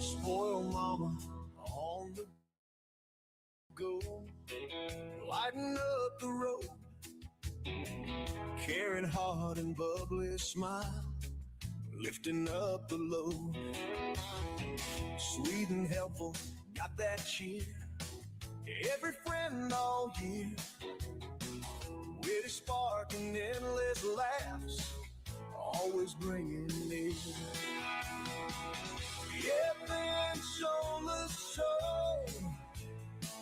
Spoil mama on the go, lighten up the road, carrying hard and bubbly smile, lifting up the load. Sweet and helpful, got that cheer. Every friend all year, witty spark and endless laughs, always bringing near. Every soulless soul,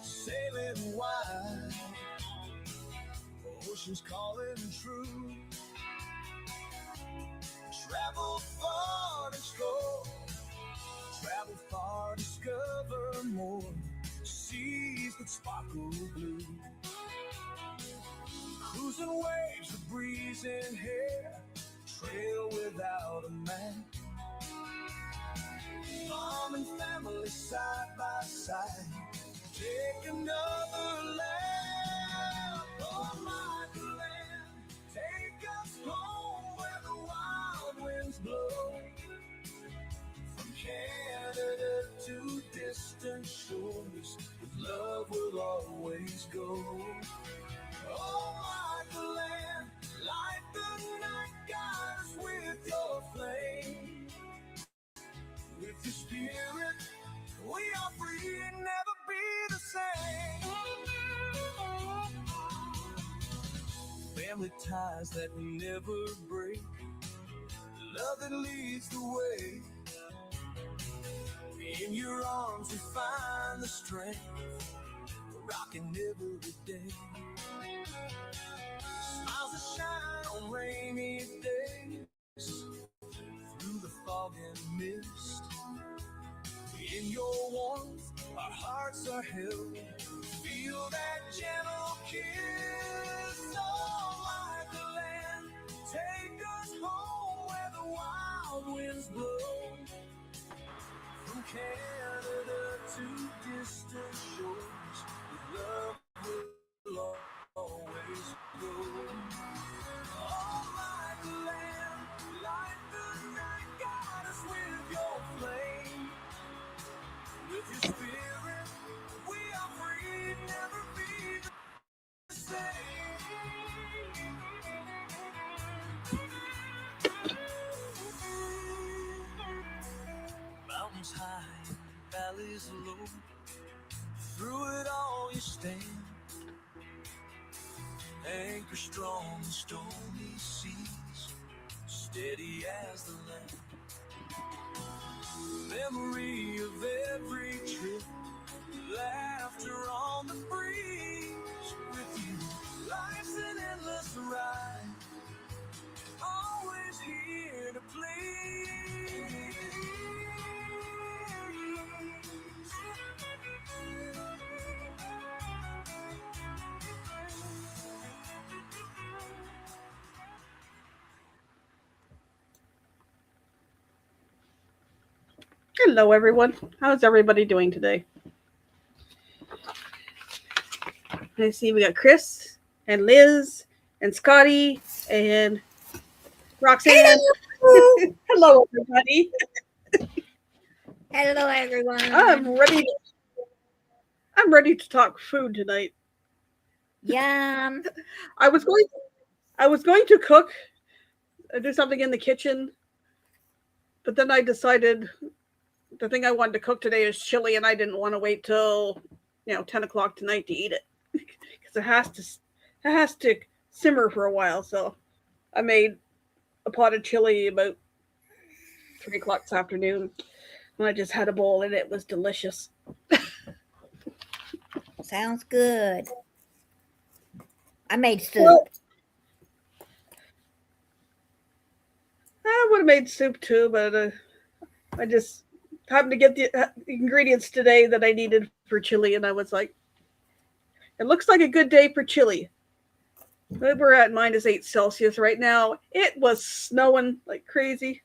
sailing wide, oceans calling true. Travel far to explore, travel far, discover more. Seas that sparkle blue, cruising waves with breeze in hair, trail without a map. Mom and family side by side, take another lap. Oh, my land, take us home where the wild winds blow. From Canada to distant shores, with love we'll always go. Oh, my land, light the night, guide us with your flame. With your spirit, we are free, never be the same. Family ties that never break, love that leads the way. In your arms we find the strength, rocking every day. Smiles that shine on rainy days, through the fog and mist. In your warmth, our hearts are held. Feel that gentle kiss. Oh, like the land, take us home where the wild winds blow. From Canada to distant shores, with love will always go. Oh, like the land, light the night, guide us with your flame. With your spirit, we are free, never be the same. Mountains high, valleys low, through it all you stand. Anchor strong in stormy seas, steady as the land. Memory of every trip, laughter on the breeze. With you, life's an endless ride, always here to please. Hello, everyone. How's everybody doing today? I see we got Chris and Liz and Scotty and Roxanne. Hello, Hello, everybody. hello everyone. I'm ready to talk food tonight. Yum. I was going to cook, do something in the kitchen, but then I decided the thing I wanted to cook today is chili, and I didn't want to wait till 10 o'clock tonight to eat it because it has to simmer for a while. So I made a pot of chili about 3 o'clock this afternoon, and I just had a bowl, and it was delicious. Sounds good. I made soup. Well, I would have made soup too, but I just happened to get the ingredients today that I needed for chili, and I was like, it looks like a good day for chili. We're at -8 Celsius right now. It was snowing like crazy.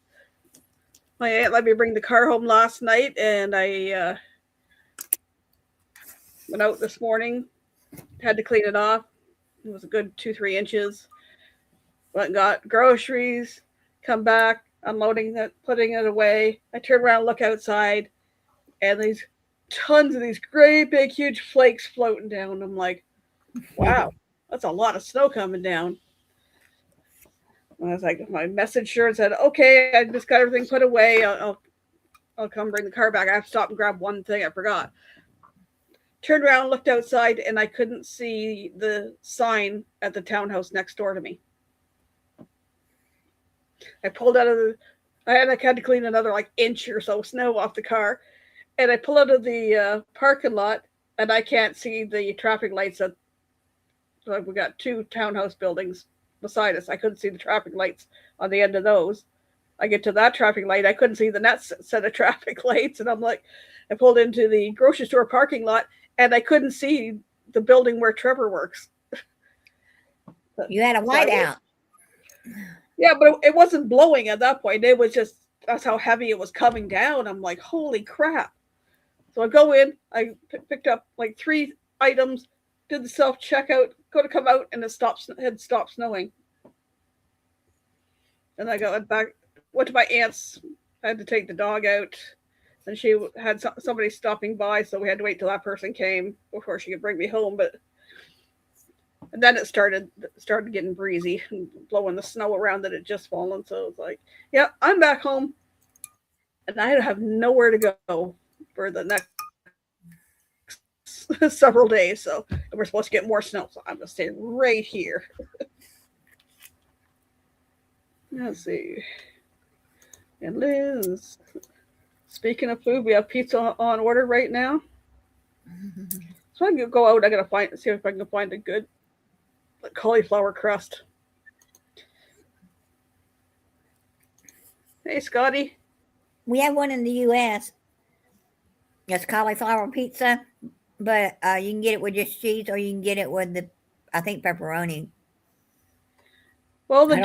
My aunt let me bring the car home last night, and I Went out this morning, had to clean it off. It was a good 2-3 inches. Went and got groceries, come back, unloading it, putting it away. I turn around, look outside, and these tons of these great big huge flakes floating down. I'm like, wow, that's a lot of snow coming down. And I was like, my message sure said, okay, I just got everything put away. I'll come bring the car back. I have to stop and grab one thing I forgot. Turned around, looked outside, and I couldn't see the sign at the townhouse next door to me. I pulled out of I had to clean another like inch or so snow off the car, and I pull out of the parking lot, and I can't see the traffic lights. We got 2 townhouse buildings beside us. I couldn't see the traffic lights on the end of those. I get to that traffic light, I couldn't see the next set of traffic lights, and I'm like, I pulled into the grocery store parking lot, and I couldn't see the building where Trevor works. You had a whiteout. Yeah, but it wasn't blowing at that point. It was just, that's how heavy it was coming down. I'm like, holy crap. So I go in, I picked up like 3 items, did the self-checkout, go to come out, and it had stopped snowing. And I got back, went to my aunt's, I had to take the dog out, and she had somebody stopping by, so we had to wait till that person came before she could bring me home. And then it started getting breezy and blowing the snow around that had just fallen. So it was like, yeah, I'm back home, and I have nowhere to go for the next several days. So we're supposed to get more snow, so I'm gonna stay right here. Let's see. And Liz, speaking of food, we have pizza on order right now. So I can go out. I gotta see if I can find a good cauliflower crust. Hey, Scotty. We have one in the U.S. It's cauliflower pizza, but you can get it with just cheese, or you can get it with I think pepperoni. Well, the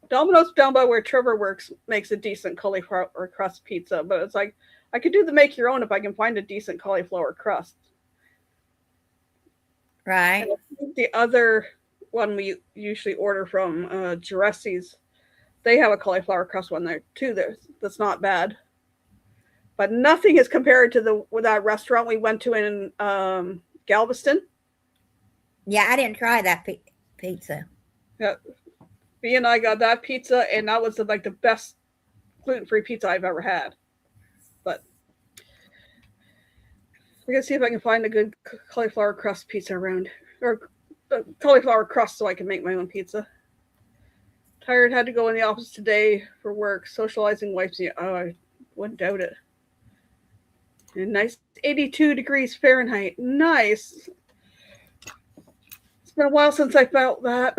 Domino's down by where Trevor works makes a decent cauliflower crust pizza, but it's like I could do the make your own if I can find a decent cauliflower crust. Right. The other one we usually order from Jesse's, they have a cauliflower crust one there too. That's not bad, but nothing is compared to that restaurant we went to in Galveston. Yeah, I didn't try that pizza. Yeah, me and I got that pizza, and that was like the best gluten-free pizza I've ever had. But I'm gonna see if I can find a good cauliflower crust pizza around, or cauliflower crust, so I can make my own pizza. Tired, had to go in the office today for work. Socializing wipes me. Oh, I wouldn't doubt it. And nice 82 degrees Fahrenheit. Nice. It's been a while since I felt that.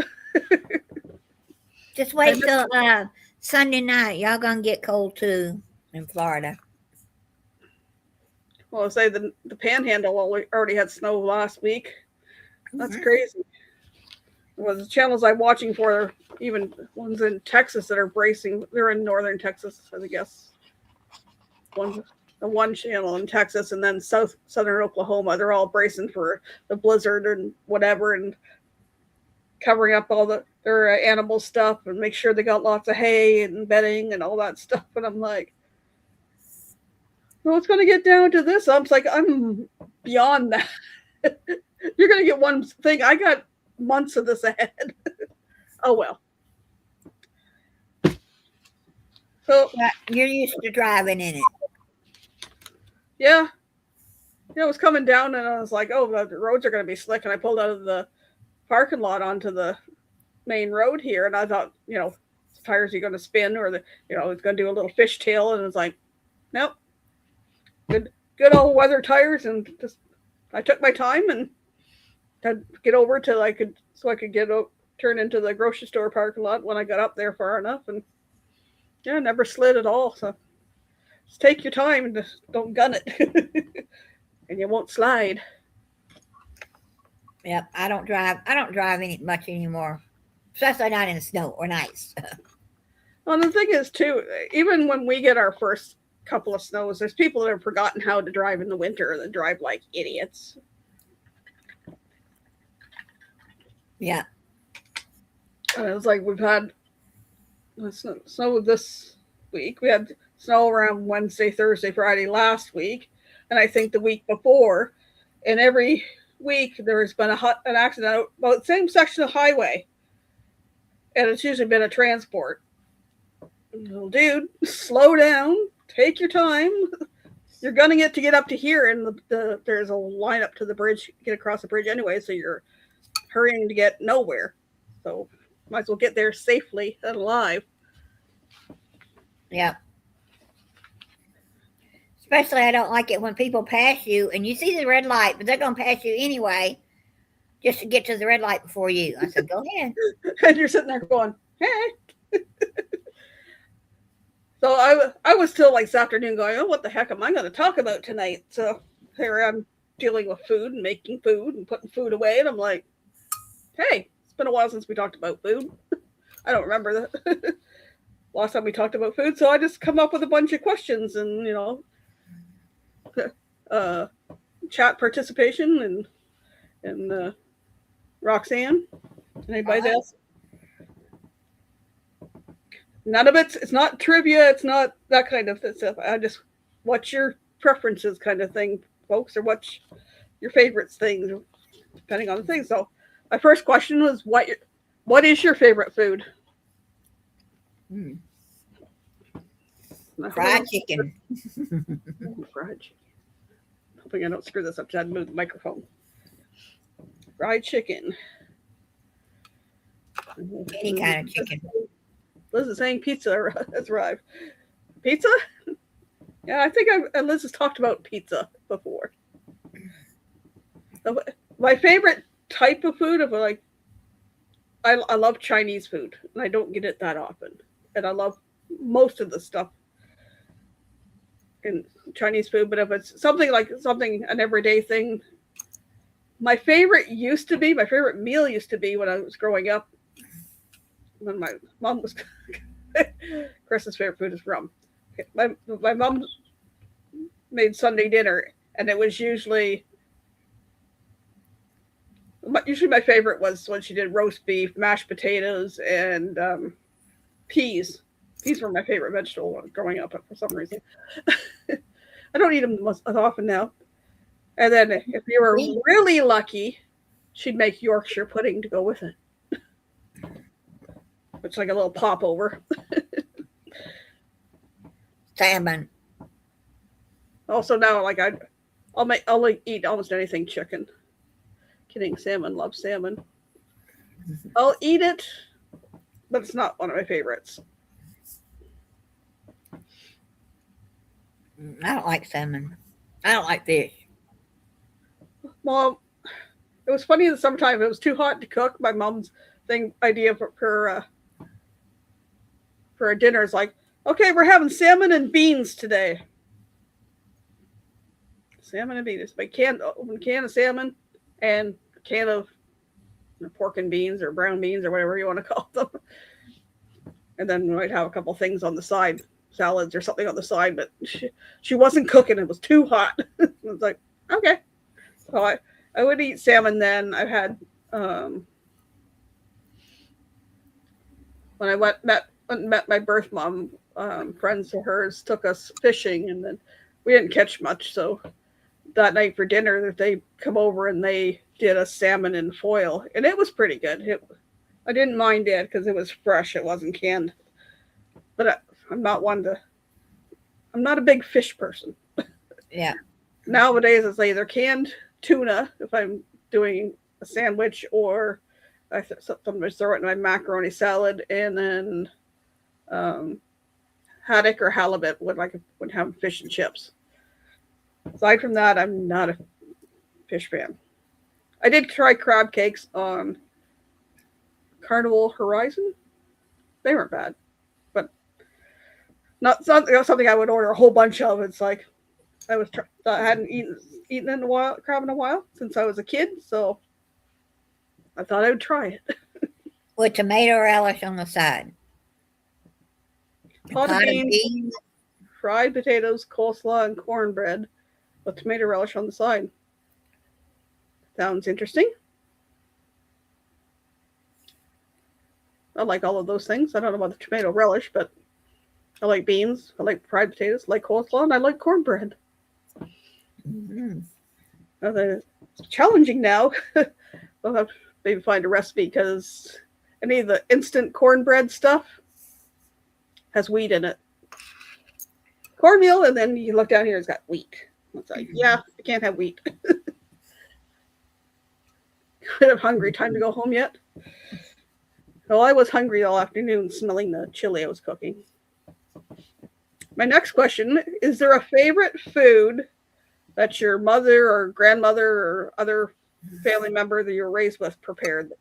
Just wait till Sunday night. Y'all gonna get cold too in Florida. Well, I say the Panhandle already had snow last week. That's crazy. Well, the channels I'm watching for, even ones in Texas that are bracing. They're in northern Texas, I guess. The one channel in Texas, and then southern Oklahoma. They're all bracing for the blizzard and whatever, and covering up all their animal stuff and make sure they got lots of hay and bedding and all that stuff. And I'm like, well, it's going to get down to this. I'm like, I'm beyond that. You're going to get one thing. I got months of this ahead. Oh, well. So you're used to driving in it. Yeah. It was coming down, and I was like, oh, the roads are going to be slick. And I pulled out of the parking lot onto the main road here, and I thought, the tires are going to spin, or it's going to do a little fishtail, and it's like, nope. Good all weather tires, and just I took my time and had to get over till I could turn into the grocery store parking lot when I got up there far enough, and yeah, never slid at all. So just take your time and just don't gun it, and you won't slide. Yep, I don't drive much anymore, especially not in snow or ice. Well, the thing is too, even when we get our first couple of snows. There's people that have forgotten how to drive in the winter that drive like idiots. Yeah. And it was like we've had snow this week. We had snow around Wednesday, Thursday, Friday last week, and I think the week before. And every week there's been an accident out about the same section of highway, and it's usually been a transport. Well, dude, slow down, take your time. You're gunning it to get up to here, and there's a line up to the bridge, get across the bridge anyway, so you're hurrying to get nowhere. So might as well get there safely and alive. Yeah. Especially, I don't like it when people pass you and you see the red light, but they're going to pass you anyway just to get to the red light before you. I said, go ahead. And you're sitting there going, hey. So I was still like this afternoon going, oh, what the heck am I going to talk about tonight? So here I'm dealing with food and making food and putting food away. And I'm like, hey, it's been a while since we talked about food. I don't remember the last time we talked about food. So I just come up with a bunch of questions and, chat participation and Roxanne. Anybody else? None of it's not trivia. It's not that kind of stuff. I just, what's your preferences kind of thing, folks, or what's your favorites things, depending on the thing. So my first question was, what is your favorite food? Fried chicken. Fried chicken. Hoping I don't screw this up. I had to move the microphone. Fried chicken. Any kind of chicken. Liz is saying pizza has arrived. Pizza? Yeah, I think Liz has talked about pizza before. My favorite type of food, I love Chinese food, and I don't get it that often. And I love most of the stuff in Chinese food, but if it's an everyday thing, my favorite meal used to be when I was growing up, when my mom was Chris's favorite food is rum. My mom made Sunday dinner, and it was usually my favorite was when she did roast beef, mashed potatoes, and peas. Peas were my favorite vegetable growing up for some reason. I don't eat them as often now. And then if you were really lucky, she'd make Yorkshire pudding to go with it. It's like a little popover. Salmon. Also now, I'll eat almost anything chicken. Kidding, salmon. Love salmon. I'll eat it, but it's not one of my favorites. I don't like salmon. I don't like fish. Well, it was funny in the summertime. It was too hot to cook. My mom's idea for a dinner is like, okay, we're having salmon and beans today. Salmon and beans. A can of salmon and a can of pork and beans or brown beans or whatever you want to call them. And then we might have a couple things on the side, salads or something on the side, but she wasn't cooking. It was too hot. I was like, okay. So I would eat salmon then. I've had, when I met my birth mom, friends of hers took us fishing, and then we didn't catch much. So that night for dinner, they come over and they did a salmon in foil, and it was pretty good. I didn't mind it because it was fresh. It wasn't canned. But I'm not a big fish person. Yeah. Nowadays, it's either canned tuna if I'm doing a sandwich, or I sometimes throw it in my macaroni salad, and then haddock or halibut would have fish and chips. Aside from that, I'm not a fish fan. I did try crab cakes on Carnival Horizon. They weren't bad, but not something I would order a whole bunch of. It's like I hadn't eaten crab in a while since I was a kid, so I thought I would try it. With tomato relish on the side. Pot of beans. fried potatoes, coleslaw, and cornbread with tomato relish on the side. Sounds interesting. I like all of those things. I don't know about the tomato relish, but I like beans. I like fried potatoes. I like coleslaw, and I like cornbread. Mm-hmm. It's challenging now. We'll have to maybe find a recipe because any of the instant cornbread stuff has wheat in it. Cornmeal, and then you look down here, it's got wheat. It's like, yeah, you can't have wheat. Kind of hungry. Time to go home yet? Well, I was hungry all afternoon smelling the chili I was cooking. My next question, is there a favorite food that your mother or grandmother or other family member that you were raised with prepared?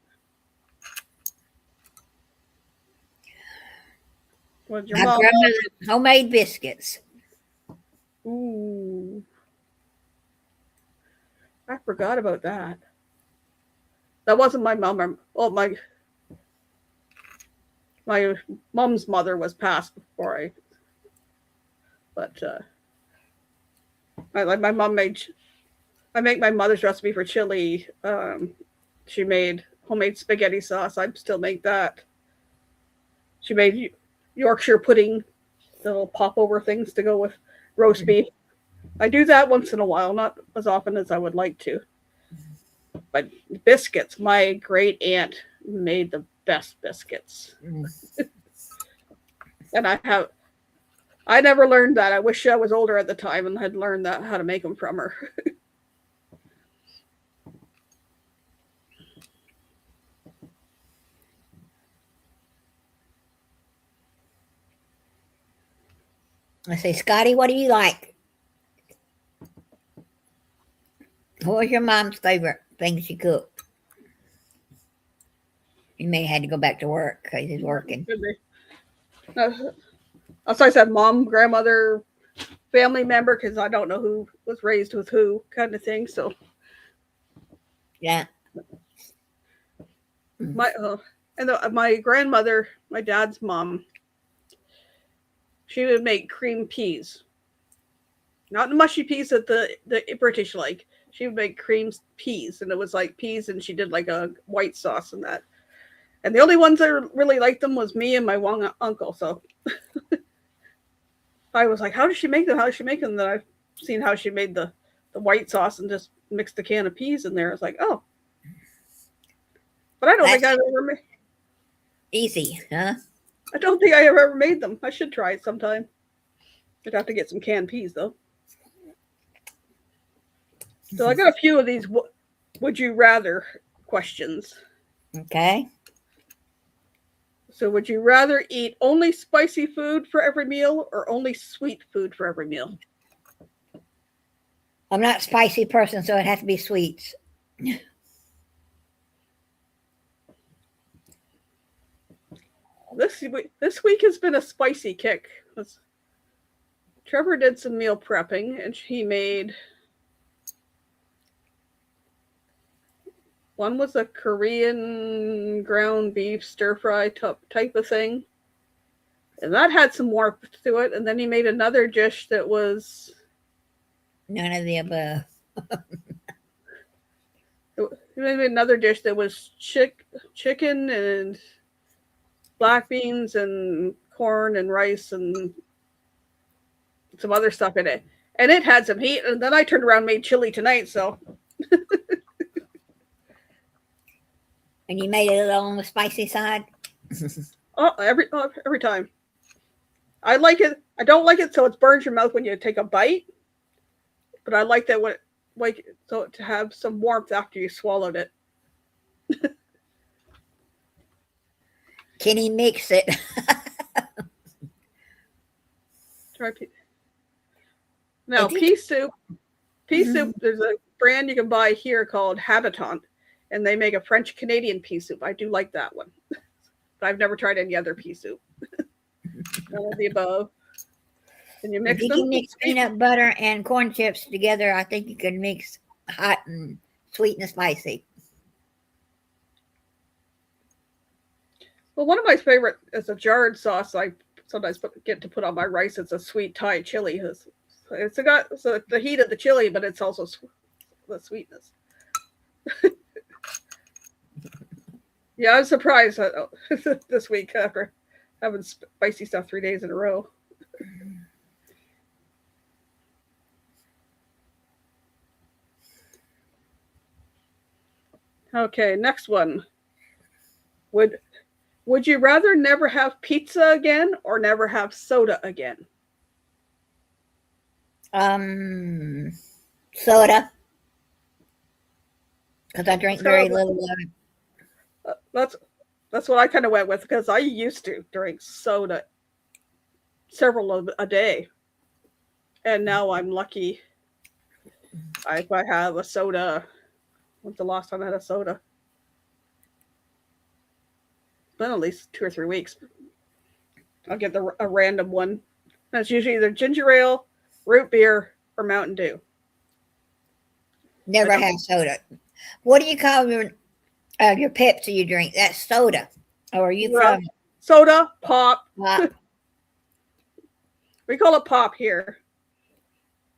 Was your My mom? grandmother's homemade biscuits. Ooh. I forgot about that. That wasn't my mom. Well, my mom's mother was passed before I. But my mom made. I make my mother's recipe for chili. She made homemade spaghetti sauce. I still make that. She made Yorkshire pudding, the little popover things to go with roast beef. I do that once in a while, not as often as I would like to. But biscuits, my great aunt made the best biscuits. And I never learned that. I wish I was older at the time and had learned that how to make them from her. I say, Scotty, what do you like? What was your mom's favorite thing she cooked? You may have had to go back to work because he's working. So I said mom, grandmother, family member, because I don't know who was raised with who kind of thing. So Yeah. my grandmother, my dad's mom, she would make cream peas. Not the mushy peas that the British like. She would make cream peas, and it was like peas, and she did like a white sauce and that. And the only ones that really liked them was me and my one uncle. So I was like, how does she make them? How does she make them? Then I've seen how she made the white sauce and just mixed a can of peas in there. I was like, oh. But I don't think I've ever made. Easy, huh? I don't think I ever made them. I should try it sometime. I'd have to get some canned peas, though. So I got a few of these would you rather questions. Okay. So would you rather eat only spicy food for every meal or only sweet food for every meal? I'm not a spicy person, so it has to be sweets. This week has been a spicy kick. Trevor did some meal prepping, and he made one was a Korean ground beef stir fry type of thing, and that had some warmth to it. And then he made another dish that was none of the above. He made another dish that was chicken and black beans and corn and rice and some other stuff in it. And it had some heat. And then I turned around and made chili tonight. So. And you made it a little on the spicy side? Every time. I like it. I don't like it so it burns your mouth when you take a bite. But I like that so to have some warmth after you swallowed it. Can he mix it? Now, pea soup. Pea soup, there's a brand you can buy here called Habitant, and they make a French Canadian pea soup. I do like that one. But I've never tried any other pea soup. None of the above. Can you mix them? If you can mix peanut butter and corn chips together, I think you can mix hot and sweet and spicy. Well, one of my favorite is a jarred sauce I sometimes get to put on my rice. It's a sweet Thai chili. It's got the heat of the chili, but it's also the sweetness. Yeah, I was surprised this week after having spicy stuff 3 days in a row. Okay, next one. Would you rather never have pizza again or never have soda again? Soda. Because I drink very little of it. That's what I kind of went with, because I used to drink soda several a day. And now I'm lucky if I have a soda. When's the last time I had a soda? Been at least 2 or 3 weeks. I'll get a random one. That's usually either ginger ale, root beer, or Mountain Dew. Never have soda. What do you call your Pepsi you drink? That's soda. Or are you from soda, pop? We call it pop here.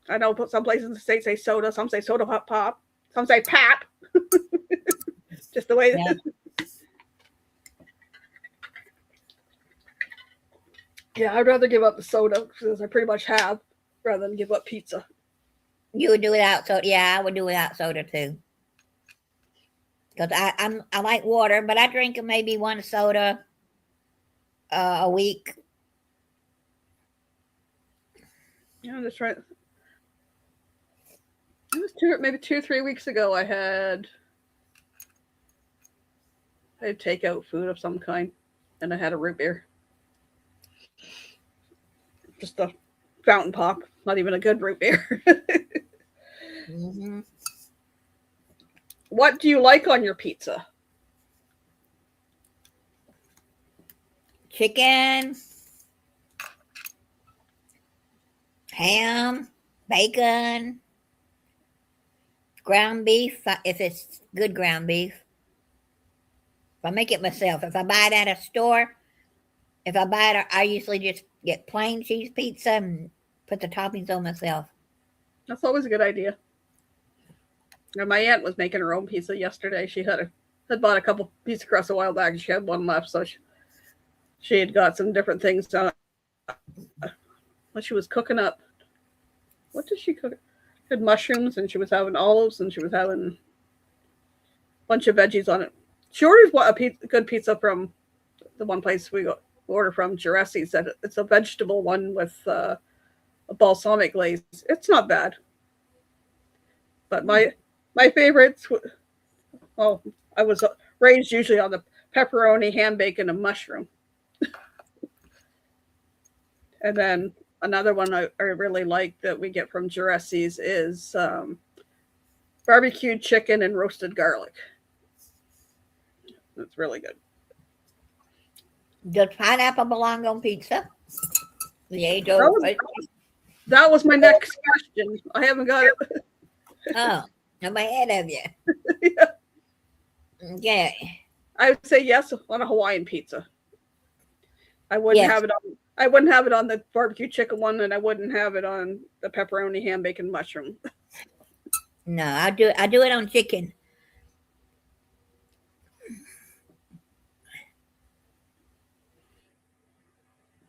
I know some places in the States say soda, some say soda pop, some say pap. Just the way that. Yeah, I'd rather give up the soda, because I pretty much have, rather than give up pizza. You would do without soda? Yeah, I would do without soda too. Because I like water, but I drink maybe one soda a week. Yeah, that's right. It was maybe 2 or 3 weeks ago. I had takeout food of some kind, and I had a root beer. Just a fountain pop, not even a good root beer. Mm-hmm. What do you like on your pizza? Chicken, ham, bacon, ground beef, if it's good ground beef. If I make it myself. If I buy it at a store, I usually just get plain cheese pizza and put the toppings on myself. That's always a good idea. And my aunt was making her own pizza yesterday. She had bought a couple pizza crusts a while back, and she had one left, so she had got some different things done. What she was cooking up. What did she cook? She had mushrooms, and she was having olives, and she was having a bunch of veggies on it. She ordered a good pizza from the one place we order from, Jurassi's. That it's a vegetable one with a balsamic glaze. It's not bad. But my favorites, well, I was raised usually on the pepperoni, ham, bacon, and mushroom. And then another one I really like that we get from Jurassi's is barbecued chicken and roasted garlic. It's really good. Does pineapple belong on pizza? That was my next question. I haven't got it. Oh, I'm ahead of you. Yeah. Okay. I would say yes on a Hawaiian pizza. I wouldn't have it on the barbecue chicken one, and I wouldn't have it on the pepperoni, ham, bacon, mushroom. No, I do it on chicken.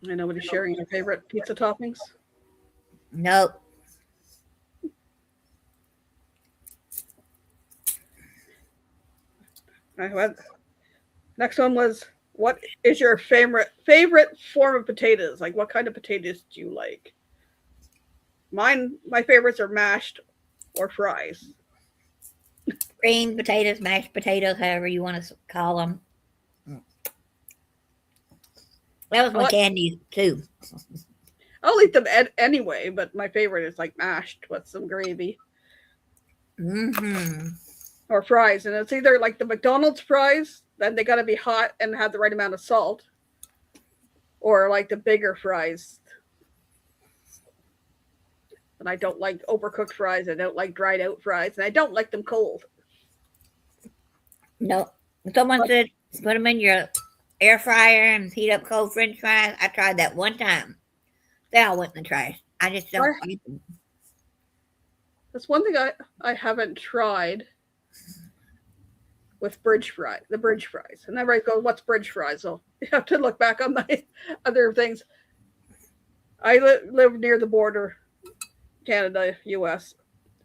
And nobody's sharing their favorite pizza toppings? Nope. Next one was, what is your favorite form of potatoes? Like, what kind of potatoes do you like? My favorites are mashed or fries. Green potatoes, mashed potatoes, however you want to call them. That was my candy too. I'll eat them anyway, but my favorite is like mashed with some gravy. Mm-hmm. Or fries, and it's either like the McDonald's fries, then they got to be hot and have the right amount of salt, or like the bigger fries. And I don't like overcooked fries. I don't like dried out fries, and I don't like them cold. No, someone said put them in your air fryer and heat up cold French fries. I tried that one time. They all went in the trash. I just don't Why- like them. That's one thing I haven't tried with bridge fry, the bridge fries. And everybody goes, "What's bridge fries?" So you have to look back on my other things. I live near the border, Canada, U.S.,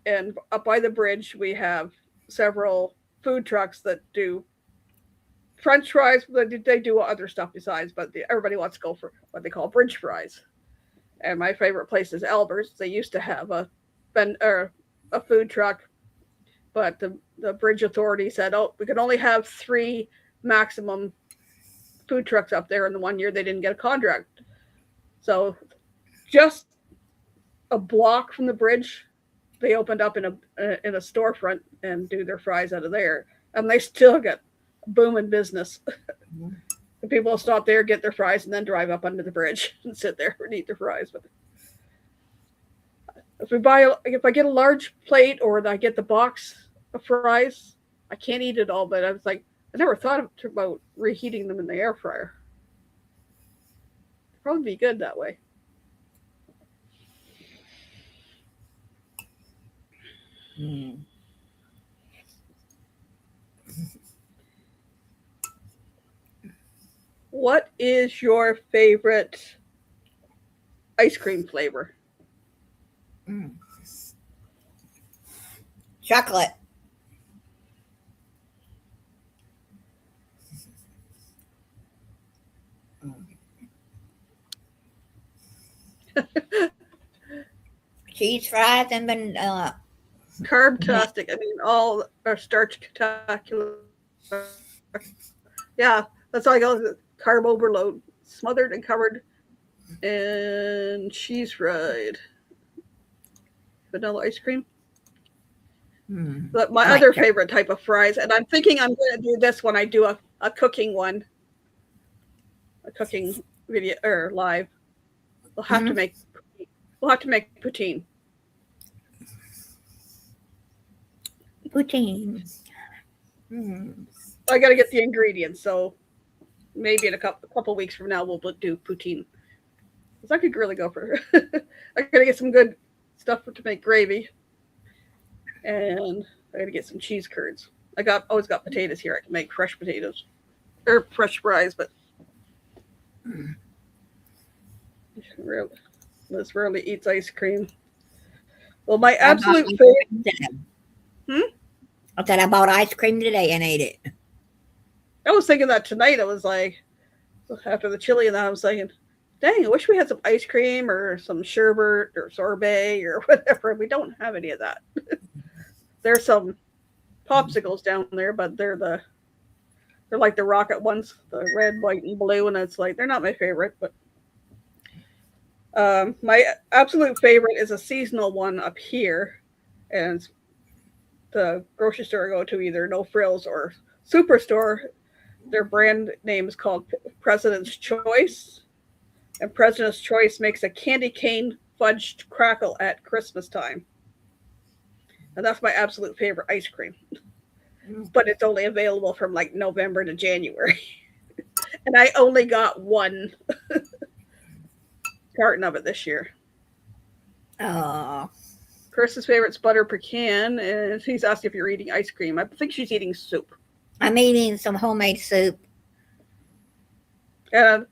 and up by the bridge we have several food trucks that do French fries. They do other stuff besides, but everybody wants to go for what they call bridge fries. And my favorite place is Albert's. They used to have a food truck, but the bridge authority said, "Oh, we can only have 3 maximum food trucks up there." In the one year, they didn't get a contract, so just a block from the bridge, they opened up in a storefront and do their fries out of there, and they still get booming business. Mhm. The people stop there, get their fries, and then drive up under the bridge and sit there and eat their fries. But if I get a large plate or I get the box of fries, I can't eat it all. But I was like, I never thought about reheating them in the air fryer. It'd probably be good that way. Mm. What is your favorite ice cream flavor? Mm. Chocolate. Cheese fries and Carb-tastic. I mean, all are starch-tacular. Yeah, that's all I go. Carb overload, smothered and covered in cheese fried vanilla ice cream. But my like other that. favorite type of fries, and I'm thinking I'm going to do this when I do a cooking one, a cooking video or live. We'll have to Mhm. make we'll have to make poutine. Poutine. Mm. I got to get the ingredients, so maybe in a couple weeks from now we'll do poutine. Because I could really go for. I got to get some good stuff to make gravy, and I got to get some cheese curds. I got always got potatoes here. I can make fresh potatoes or fresh fries, but Liz rarely eats ice cream. Well, my I bought absolute ice favorite. cream today. Hmm? I said I bought ice cream today and ate it. I was thinking that tonight. I was like, after the chili, and then I was thinking, dang, I wish we had some ice cream or some sherbet or sorbet or whatever. We don't have any of that. There's some popsicles down there, but they're like the rocket ones, the red, white, and blue, and it's like they're not my favorite. But my absolute favorite is a seasonal one up here, and it's the grocery store I go to, either No Frills or Superstore. Their brand name is called President's Choice, and President's Choice makes a candy cane fudged crackle at Christmas time, and that's my absolute favorite ice cream. But it's only available from like November to January, and I only got one carton of it this year. Oh, Chris's favorite's butter pecan, and he's asked if you're eating ice cream. I think she's eating soup. I'm eating some homemade soup. And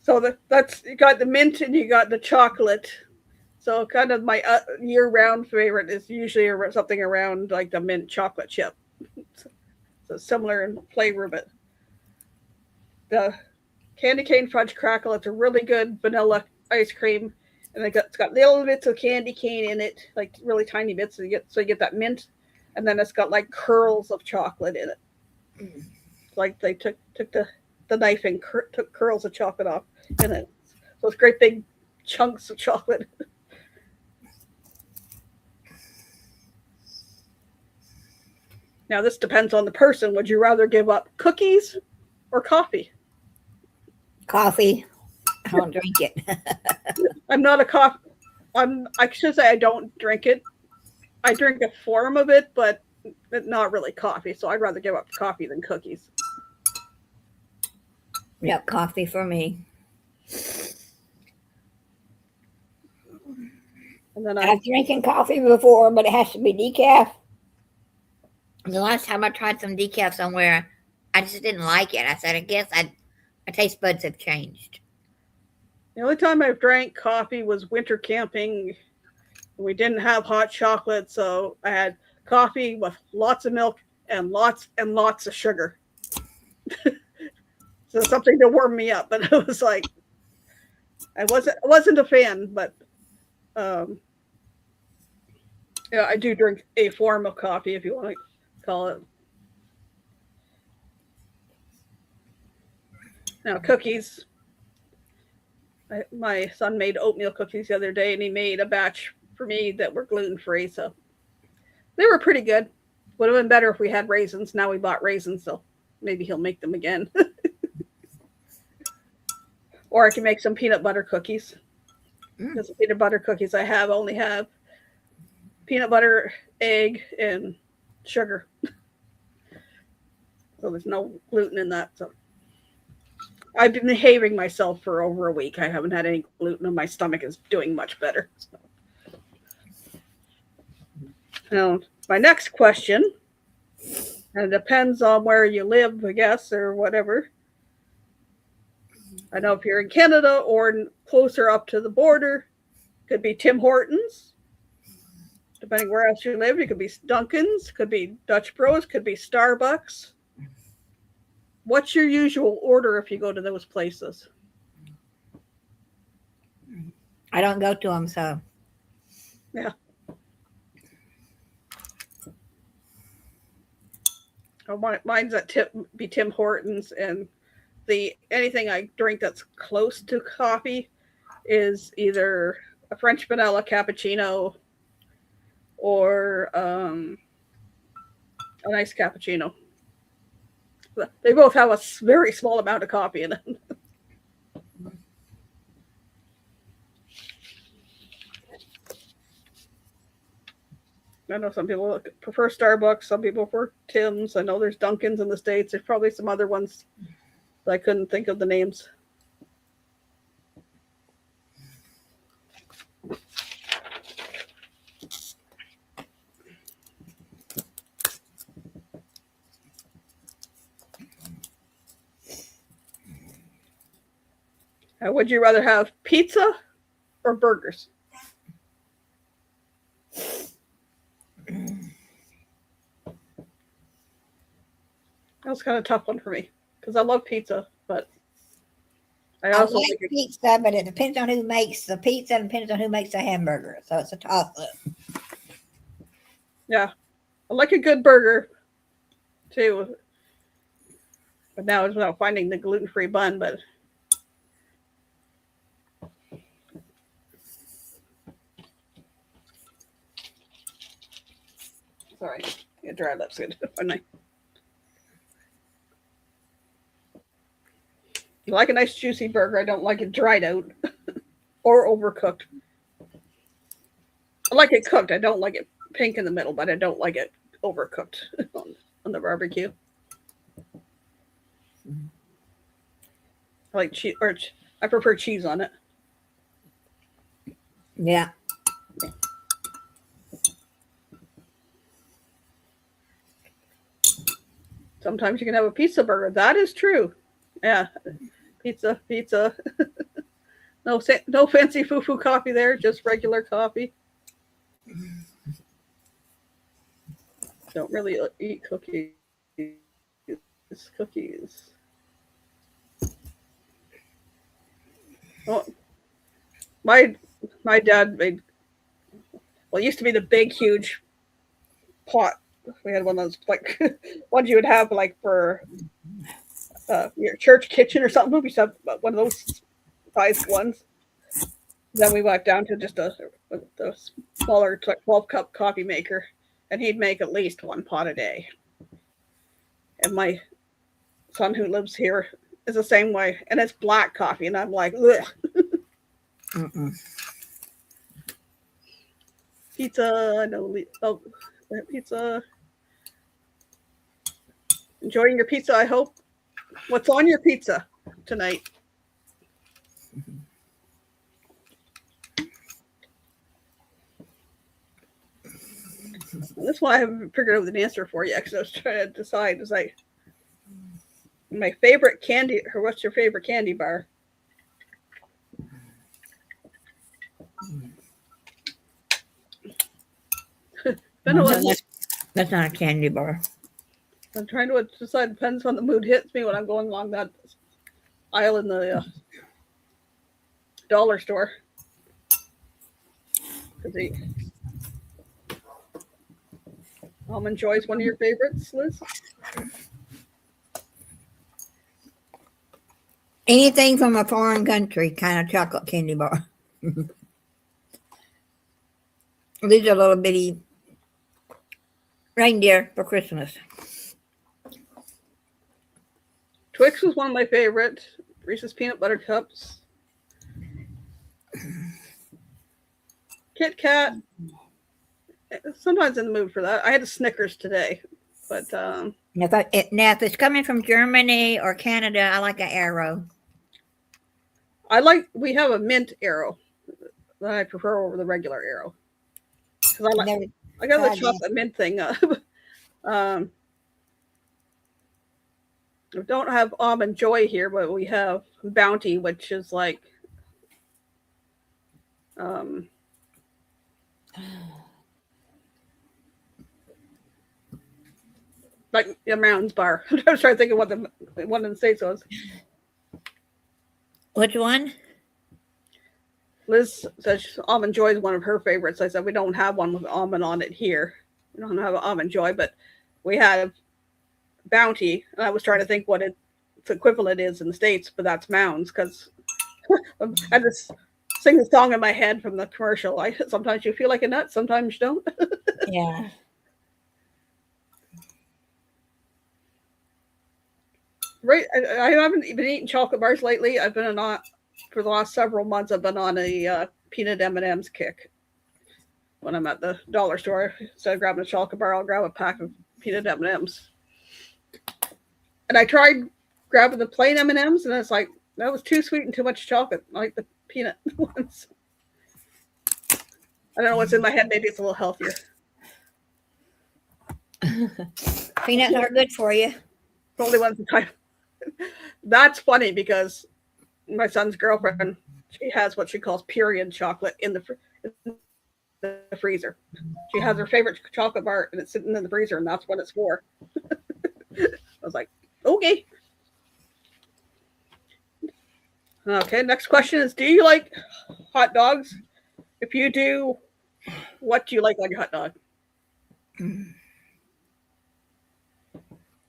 so that's you got the mint and you got the chocolate. So kind of my year-round favorite is usually something around like the mint chocolate chip. So similar in flavor, but the candy cane fudge crackle. It's a really good vanilla ice cream, and it's got little bits of candy cane in it, like really tiny bits. So you get that mint, and then it's got like curls of chocolate in it. It's like they took the knife and took curls of chocolate off in it. So it's great big chunks of chocolate. Now this depends on the person. Would you rather give up cookies or coffee? Coffee. I don't drink it. I'm not a coffee. I should say I don't drink it. I drink a form of it, but not really coffee. So I'd rather give up coffee than cookies. Yep, coffee for me. And then I've drinking coffee before, but it has to be decaf. The last time I tried some decaf somewhere, I just didn't like it. I said, I guess my taste buds have changed. the only time I've drank coffee was winter camping. We didn't have hot chocolate, so I had coffee with lots of milk and lots of sugar. So something to warm me up. But it was like I wasn't a fan, but um, yeah, I do drink a form of coffee, if you want to call it. Now cookies. My son made oatmeal cookies the other day, and he made a batch for me that were gluten free, so they were pretty good. Would have been better if we had raisins. Now we bought raisins, so maybe he'll make them again. Or I can make some peanut butter cookies. Because the peanut butter cookies I have only have peanut butter, egg, and sugar. So there's no gluten in that. So I've been behaving myself for over a week. I haven't had any gluten, and my stomach is doing much better. So. Now, my next question, and it depends on where you live, I guess, or whatever. I know if you're in Canada or closer up to the border, could be Tim Hortons. Depending where else you live, it could be Dunkin's, could be Dutch Bros, could be Starbucks. What's your usual order if you go to those places? I don't go to them, so. Yeah. Oh, mine's at Tim Hortons, and anything I drink that's close to coffee is either a French vanilla cappuccino or a nice cappuccino. They both have a very small amount of coffee in them. I know some people prefer Starbucks, some people prefer Tim's. I know there's Dunkin's in the States. There's probably some other ones that I couldn't think of the names. Would you rather have pizza or burgers? That was kind of a tough one for me because I love pizza, but I also like pizza, but it depends on who makes the pizza and depends on who makes the hamburger. So it's a toss-up. Yeah, I like a good burger too, but now it's about finding the gluten-free bun. But sorry, yeah, dry lips good. I like a nice juicy burger. I don't like it dried out or overcooked. I like it cooked. I don't like it pink in the middle, but I don't like it overcooked on the barbecue. I like cheese, or I prefer cheese on it. Yeah. Sometimes you can have a pizza burger. That is true. Yeah, pizza. No fancy foo-foo coffee there, just regular coffee. Don't really eat cookies. Oh, my dad made. Well, it used to be the big, huge pot. We had one of those like ones you would have like for your church kitchen or something. We used to have one of those sized ones. Then we went down to just a smaller 12-cup coffee maker, and he'd make at least one pot a day. And my son who lives here is the same way, and it's black coffee, and I'm like, ugh. Pizza, no, pizza. Enjoying your pizza, I hope. What's on your pizza? tonight. This one I haven't figured out the answer for yet because I was trying to decide. It's like my favorite candy, or what's your favorite candy bar? That's not a candy bar. I'm trying to decide. Depends on the mood hits me when I'm going along that aisle in the dollar store. Almond Joy is one of your favorites, Liz? Anything from a foreign country kind of chocolate candy bar. These are little bitty reindeer for Christmas. Twix was one of my favorites. Reese's Peanut Butter Cups. Kit Kat. Sometimes in the mood for that. I had a Snickers today, but now if it's coming from Germany or Canada, I like an Arrow. We have a mint Arrow that I prefer over the regular Arrow. Because I got the chocolate mint thing. We don't have Almond Joy here, but we have Bounty, which is like a Mounds bar. I was trying to think of what the one in the States was. Which one? Liz says Almond Joy is one of her favorites. I said we don't have one with almond on it here. We don't have Almond Joy, but we have Bounty. And I was trying to think what its equivalent is in the States, but that's Mounds because I just sing the song in my head from the commercial. Sometimes you feel like a nut, sometimes you don't. Yeah. Right, I haven't been eating chocolate bars lately. I've been for the last several months. I've been on a peanut M&Ms kick. When I'm at the dollar store, instead of grabbing a chocolate bar, I'll grab a pack of peanut M&Ms. And I tried grabbing the plain M&Ms, and it's like that was too sweet and too much chocolate. I like the peanut ones. I don't know what's in my head. Maybe it's a little healthier. Peanuts are good for you. Only ones in time. That's funny because my son's girlfriend, she has what she calls period chocolate in the freezer. She has her favorite chocolate bar and it's sitting in the freezer, and that's what it's for. I was like, okay. Okay, next question is, do you like hot dogs? If you do, what do you like on your hot dog?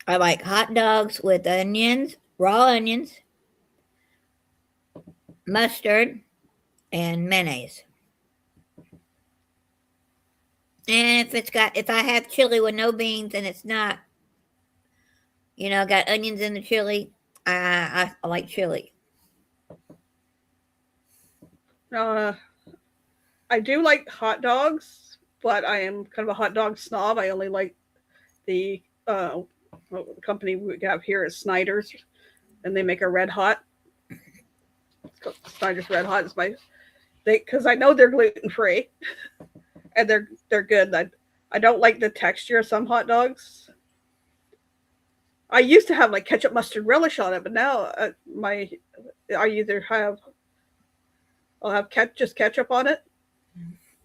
I like hot dogs with onions, raw onions, mustard, and mayonnaise. And if I have chili with no beans and it's not, got onions in the chili, I like chili. I do like hot dogs, but I am kind of a hot dog snob. I only like the company we have here is Snyder's, and they make a Red Hot. It's called Snyder's Red Hot. It's because I know they're gluten free, and they're good. I don't like the texture of some hot dogs. I used to have like ketchup, mustard, relish on it, but now I'll have just ketchup on it,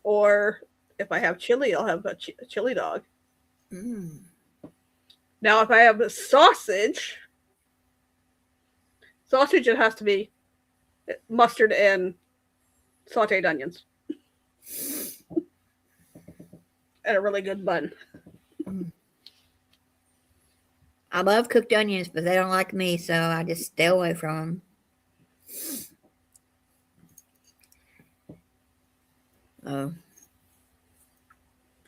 or if I have chili, I'll have a chili dog. Mm. Now, if I have a sausage, it has to be mustard and sauteed onions. And a really good bun. I love cooked onions, but they don't like me, so I just stay away from them.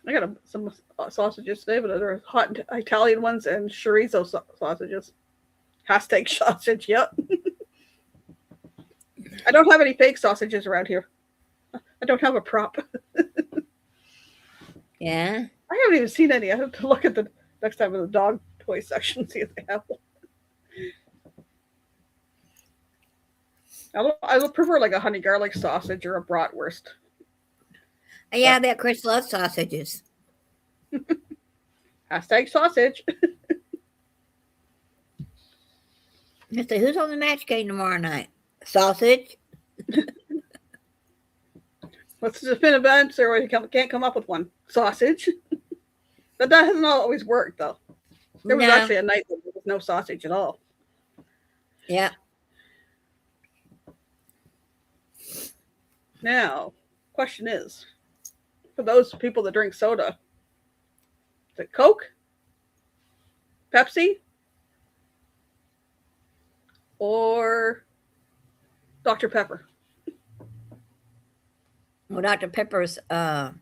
I got some sausages today, but they're hot Italian ones and chorizo sausages. Hashtag sausage, yep. I don't have any fake sausages around here. I don't have a prop. Yeah? I haven't even seen any. I have to look at the next time in the dog toy section, see if they have one. I would prefer like a honey garlic sausage or a bratwurst. Yeah, But I bet Chris loves sausages. hashtag sausage. Let's see, who's on the match game tomorrow night? Sausage? What's the definitive answer? We can't come up with one. Sausage. But that hasn't always worked though. There was No. actually a night that there was no sausage at all. Yeah. Now, question is, for those people that drink soda, is it Coke, Pepsi, or Dr. Pepper? Well, Dr. Pepper's a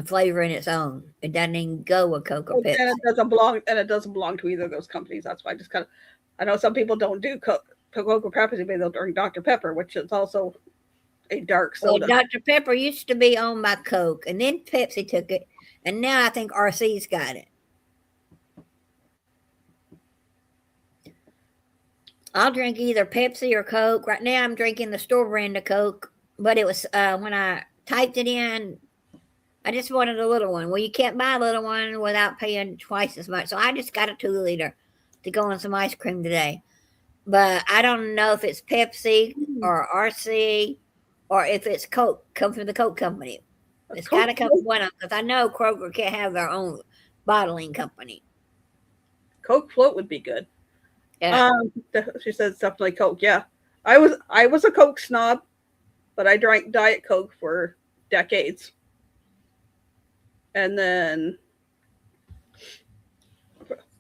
flavor in its own. It doesn't even go with Coke or And Pepsi. it doesn't belong to either of those companies. That's why I just kind of, I know some people don't do Coke or Pepsi, but they'll drink Dr. Pepper, which is also a dark Well, soda. Dr. Pepper used to be owned by Coke, and then Pepsi took it, and now I think RC's got it. I'll drink either Pepsi or Coke. Right now, I'm drinking the store brand of Coke, but it was when I typed it in, I just wanted a little one. Well, you can't buy a little one without paying twice as much, so I just got a 2 liter to go on some ice cream today. But I don't know if it's Pepsi or RC or if it's Coke, comes from the Coke company. It's got to come from one of them because I know Kroger can't have their own bottling company. Coke float would be good. Yeah. She says definitely Coke. Yeah, I was a Coke snob, but I drank Diet Coke for decades, and then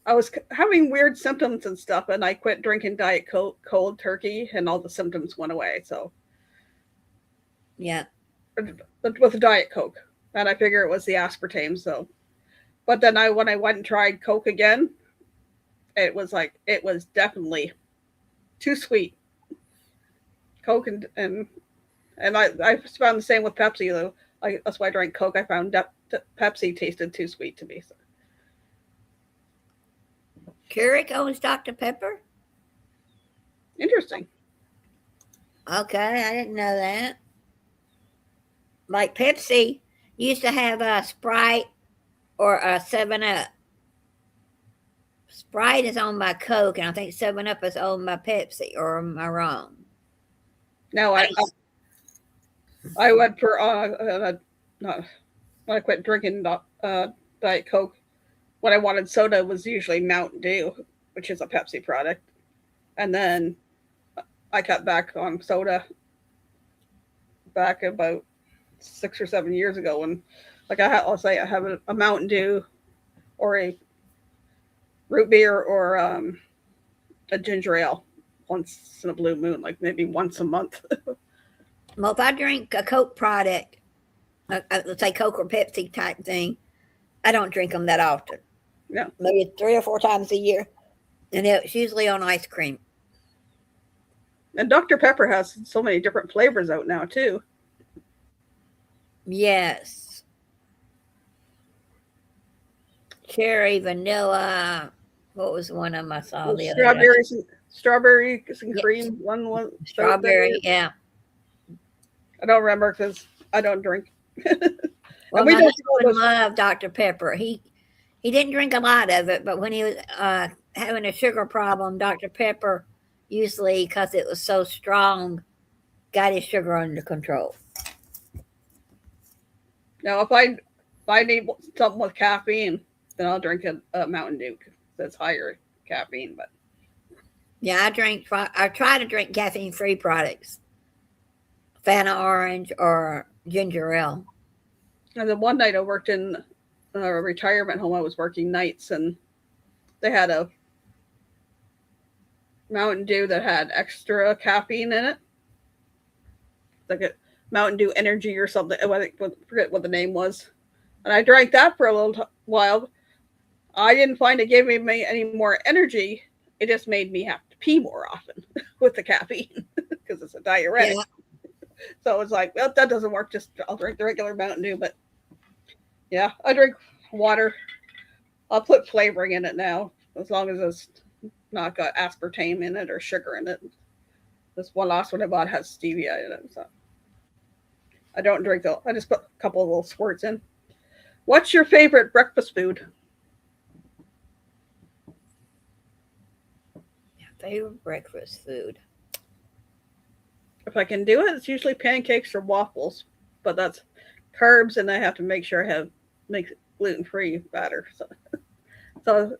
I was having weird symptoms and stuff, and I quit drinking Diet Coke cold turkey, and all the symptoms went away. So Yeah. with Diet Coke, and I figure it was the aspartame. So, but then when I went and tried Coke again, it was definitely too sweet. Coke and I found the same with Pepsi though. That's why I drank Coke. I found Pepsi tasted too sweet to me. So. Keurig owns Dr. Pepper? Interesting. Okay, I didn't know that. Like Pepsi used to have a Sprite or a 7 Up. Sprite is owned by Coke, and I think 7 Up is owned by Pepsi, or am I wrong? No, I went for when I quit drinking Diet Coke. What I wanted soda was usually Mountain Dew, which is a Pepsi product, and then I cut back on soda back about 6 or 7 years ago. And like I'll say I have a Mountain Dew or a root beer or a ginger ale once in a blue moon, like maybe once a month. Well, if I drink a Coke product, let's say Coke or Pepsi type thing, I don't drink them that often. Yeah. Maybe 3 or 4 times a year. And it's usually on ice cream. And Dr. Pepper has so many different flavors out now, too. Yes. Cherry, vanilla. What was one of them I saw the other day? Strawberries and cream. One was strawberry, yeah. I don't remember because I don't drink. Well, my husband loved Dr. Pepper. He didn't drink a lot of it, but when he was having a sugar problem, Dr. Pepper usually, because it was so strong, got his sugar under control. Now, if I need something with caffeine, then I'll drink a Mountain Dew that's higher caffeine. But yeah, I try to drink caffeine-free products, Fanta Orange or ginger ale. And then one night I worked in a retirement home. I was working nights, and they had a Mountain Dew that had extra caffeine in it, like a Mountain Dew Energy or something. I forget what the name was. And I drank that for a little while. I didn't find it gave me any more energy. It just made me have to pee more often with the caffeine because it's a diuretic. Yeah. So it's like, well, that doesn't work. Just I'll drink the regular Mountain Dew. But yeah, I drink water. I'll put flavoring in it now, as long as it's not got aspartame in it or sugar in it. This one last one I bought has stevia in it. So I don't drink though. I just put a couple of little squirts in. What's your favorite breakfast food? Favorite breakfast food. If I can do it, it's usually pancakes or waffles, but that's carbs, and I have to make sure I have make gluten-free batter. So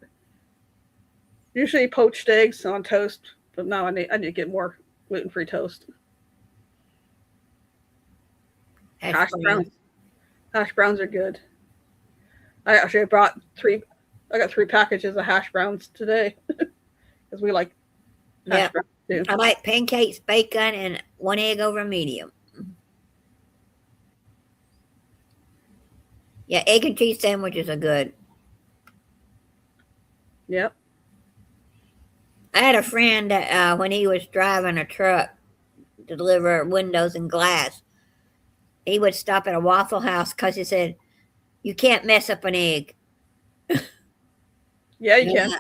usually poached eggs on toast, but now I need to get more gluten-free toast. Hash browns. Hash browns are good. I actually brought three. I got 3 packages of hash browns today because we like hash browns too. I like pancakes, bacon, and 1 egg over medium. Yeah, egg and cheese sandwiches are good. Yep. I had a friend that when he was driving a truck to deliver windows and glass, he would stop at a Waffle House because he said, "You can't mess up an egg." Yeah, you can.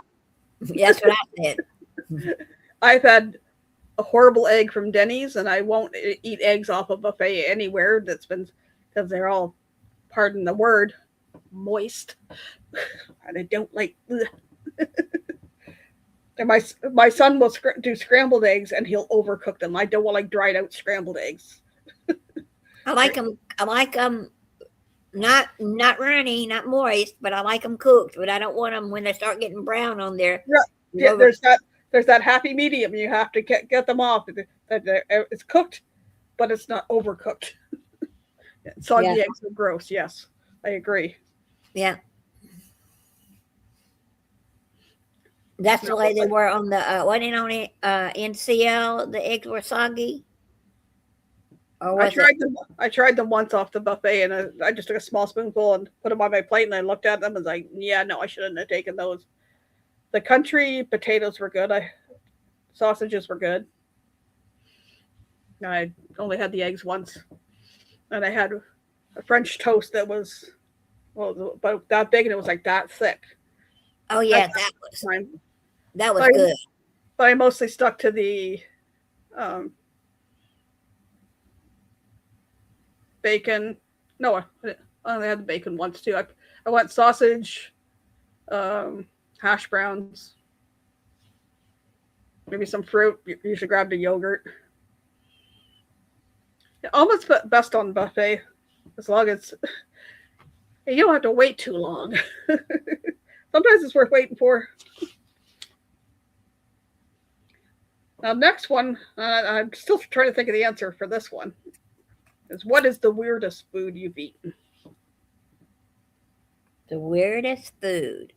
That's what I said. I've had a horrible egg from Denny's, and I won't eat eggs off a buffet anywhere that's been, because they're all, pardon the word, moist, and I don't like. And my son will do scrambled eggs, and he'll overcook them. I don't want like dried out scrambled eggs. I like them. I like them not runny, not moist, but I like them cooked. But I don't want them when they start getting brown on there. Yeah, there's that happy medium. You have to get them off. It's cooked, but it's not overcooked. Soggy eggs are gross. Yes, I agree. Yeah. That's the way they were on the wasn't on it NCL. The eggs were soggy. Or I tried them once off the buffet, and I just took a small spoonful and put them on my plate, and I looked at them and was like, "Yeah, no, I shouldn't have taken those." The country potatoes were good. Sausages were good. I only had the eggs once, and I had a French toast that was about that big, and it was like that thick. Oh yeah, that was good. But I mostly stuck to the bacon. No, I only had the bacon once too. I went sausage, hash browns, maybe some fruit. You should grab the yogurt. Yeah, almost best on buffet, as long as you don't have to wait too long. Sometimes it's worth waiting for. Now, next one, I'm still trying to think of the answer for this one. Is what is the weirdest food you've eaten? The weirdest food.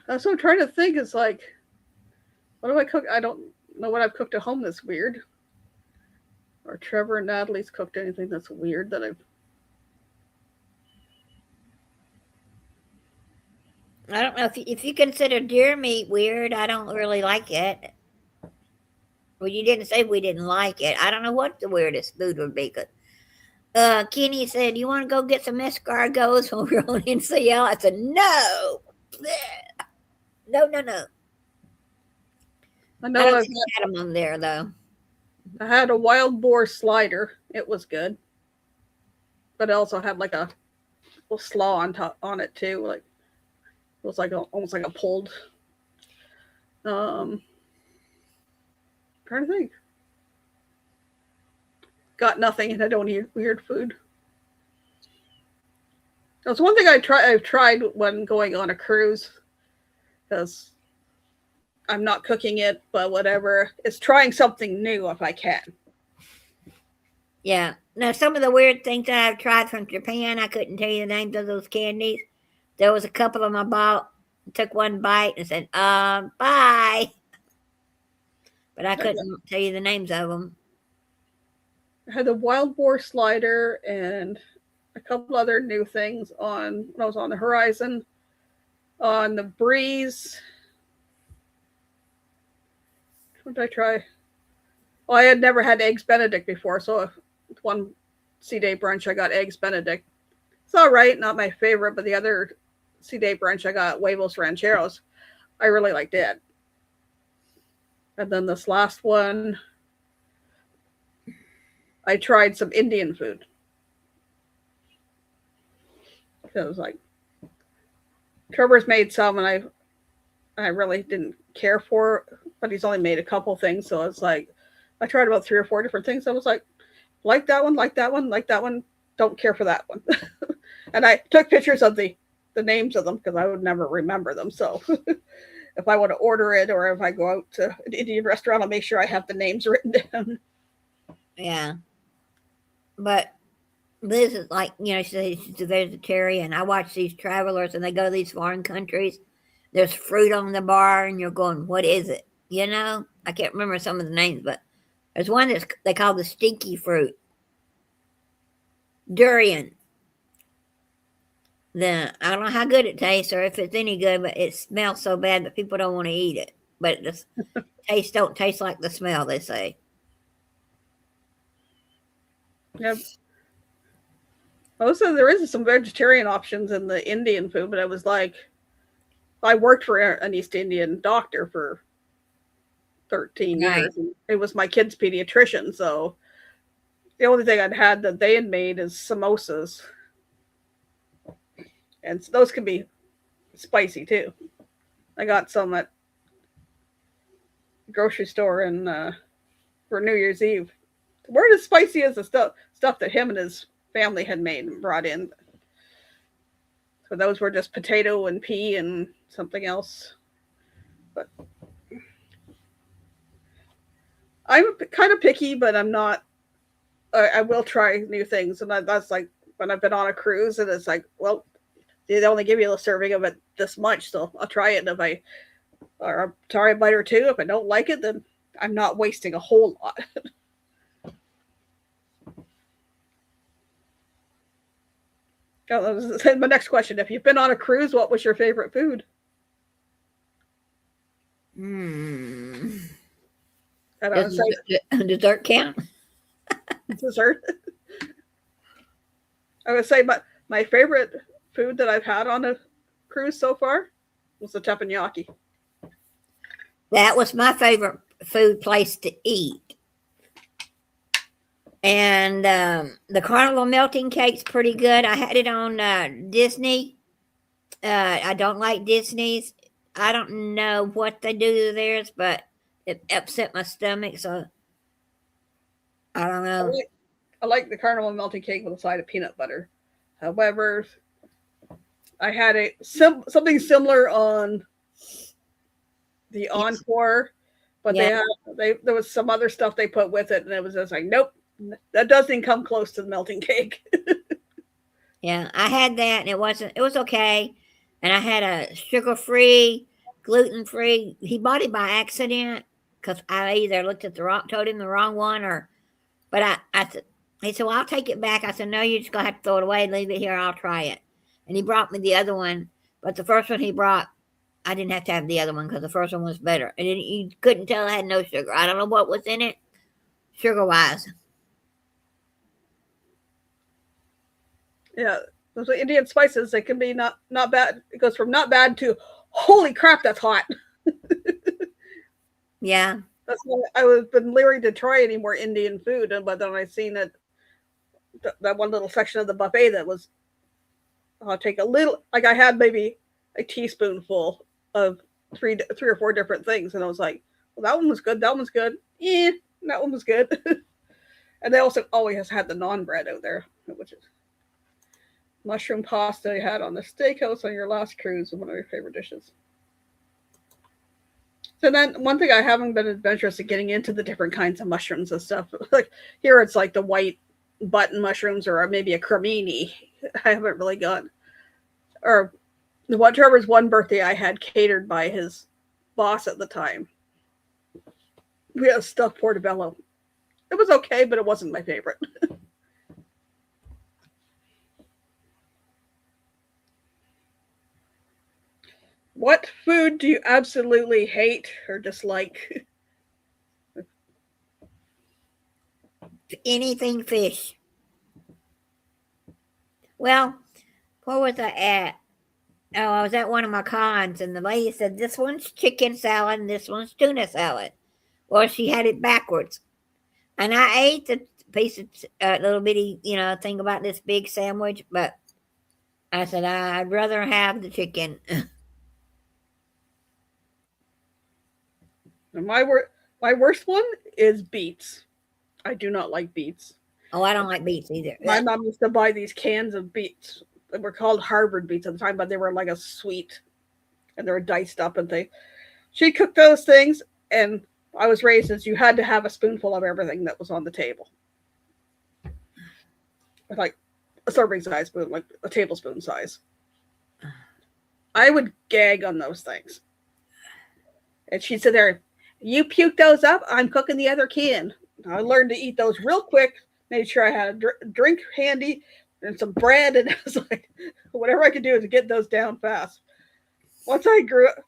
That's what I'm trying to think. Is like, what do I cook? I don't know what I've cooked at home that's weird. Or Trevor and Natalie's cooked anything that's weird that I've. I don't know if you consider deer meat weird. I don't really like it. Well, you didn't say we didn't like it. I don't know what the weirdest food would be. Kenny said, "You want to go get some escargots when we're on NCL?" I said, "No, no." I know I don't had them on there though. I had a wild boar slider. It was good, but it also had like a little slaw on it too. Like it was like almost like a pulled. Trying to think. Got nothing, and I don't eat weird food. That's one thing I've tried when going on a cruise, because I'm not cooking it, but whatever. It's trying something new if I can. Yeah. Now, some of the weird things that I've tried from Japan, I couldn't tell you the names of those candies. There was a couple of them I bought, took one bite, and said, bye. But I couldn't tell you the names of them. I had the wild boar slider and a couple other new things when I was on the horizon. On the breeze. What did I try? Well, I had never had eggs Benedict before, so one sea day brunch I got eggs Benedict. It's all right, not my favorite, but the other sea day brunch I got huevos rancheros. I really liked it. And then this last one, I tried some Indian food. It was like Trevor's made some, and I really didn't care for it, but he's only made a couple things, so it's like I tried about 3 or 4 different things. I was like that one, like that one, like that one. Don't care for that one. And I took pictures of the names of them because I would never remember them. So if I want to order it or if I go out to an Indian restaurant, I'll make sure I have the names written down. Yeah. But Liz is like, she's a vegetarian. I watch these travelers and they go to these foreign countries. There's fruit on the bar and you're going, what is it? I can't remember some of the names, but there's one that's they call the stinky fruit. Durian. I don't know how good it tastes or if it's any good, but it smells so bad that people don't want to eat it. But the taste don't taste like the smell, they say. Yep. Also, there is some vegetarian options in the Indian food, but it was like I worked for an East Indian doctor for 13 years. And it was my kid's pediatrician, so the only thing I'd had that they had made is samosas. And those can be spicy too. I got some at the grocery store for New Year's Eve. They weren't as spicy as the stuff that him and his family had made and brought in. So those were just potato and pea and something else. But I'm kind of picky, but I'm not. I will try new things, and that's like when I've been on a cruise, and it's like, well, they only give you a serving of it this much, so I'll try it. And if I'll try a bite or two. If I don't like it, then I'm not wasting a whole lot. My next question: if you've been on a cruise, what was your favorite food? Dessert count? Dessert. I would say my favorite food that I've had on a cruise so far was the teppanyaki. That was my favorite food place to eat. And the Carnival melting cake's pretty good. I had it on Disney. I don't like Disney's. I don't know what they do to theirs, but it upset my stomach, so I don't know. I like the Carnival melting cake with a side of peanut butter. However, I had something similar on the Encore, but there was some other stuff they put with it, and it was just like, nope, that doesn't come close to the melting cake. Yeah, I had that, and it was okay. And I had a sugar-free, gluten-free. He bought it by accident because I either told him the wrong one, but he said, well, I'll take it back. I said, no, you're just going to have to throw it away and leave it here. I'll try it. And he brought me the other one, but the first one he brought, I didn't have to have the other one because the first one was better. And you couldn't tell it had no sugar. I don't know what was in it, sugar-wise. Yeah, those Indian spices, they can be not bad. It goes from not bad to, holy crap, that's hot. Yeah. That's why I've been leery to try any more Indian food, but then I seen that one little section of the buffet that was, I'll take a little, like I had maybe a teaspoonful of three or four different things, and I was like, well, that one was good, that one's good, that one was good. And they also always had the naan bread out there, which is mushroom pasta you had on the steakhouse on your last cruise, one of your favorite dishes. So then one thing I haven't been adventurous at getting into the different kinds of mushrooms and stuff. Like here it's like the white button mushrooms or maybe a cremini. I haven't really got. Or Trevor's one birthday I had catered by his boss at the time. We had stuffed portobello. It was okay, but it wasn't my favorite. What food do you absolutely hate or dislike? Anything fish. Well, where was I at? Oh, I was at one of my cons, and the lady said, this one's chicken salad and this one's tuna salad. Well, she had it backwards. And I ate the piece of little bitty, thing about this big sandwich, but I said I'd rather have the chicken. And my worst one is beets. I do not like beets. Oh, I don't like beets either. My mom used to buy these cans of beets. They were called Harvard beets at the time, but they were like a sweet, and they were diced up and things. She cooked those things, and I was raised as you had to have a spoonful of everything that was on the table, like a serving size spoon, like a tablespoon size. I would gag on those things, and she'd sit there. You puke those up. I'm cooking the other can. I learned to eat those real quick. Made sure I had a drink handy and some bread, and I was like, whatever I could do to get those down fast. Once I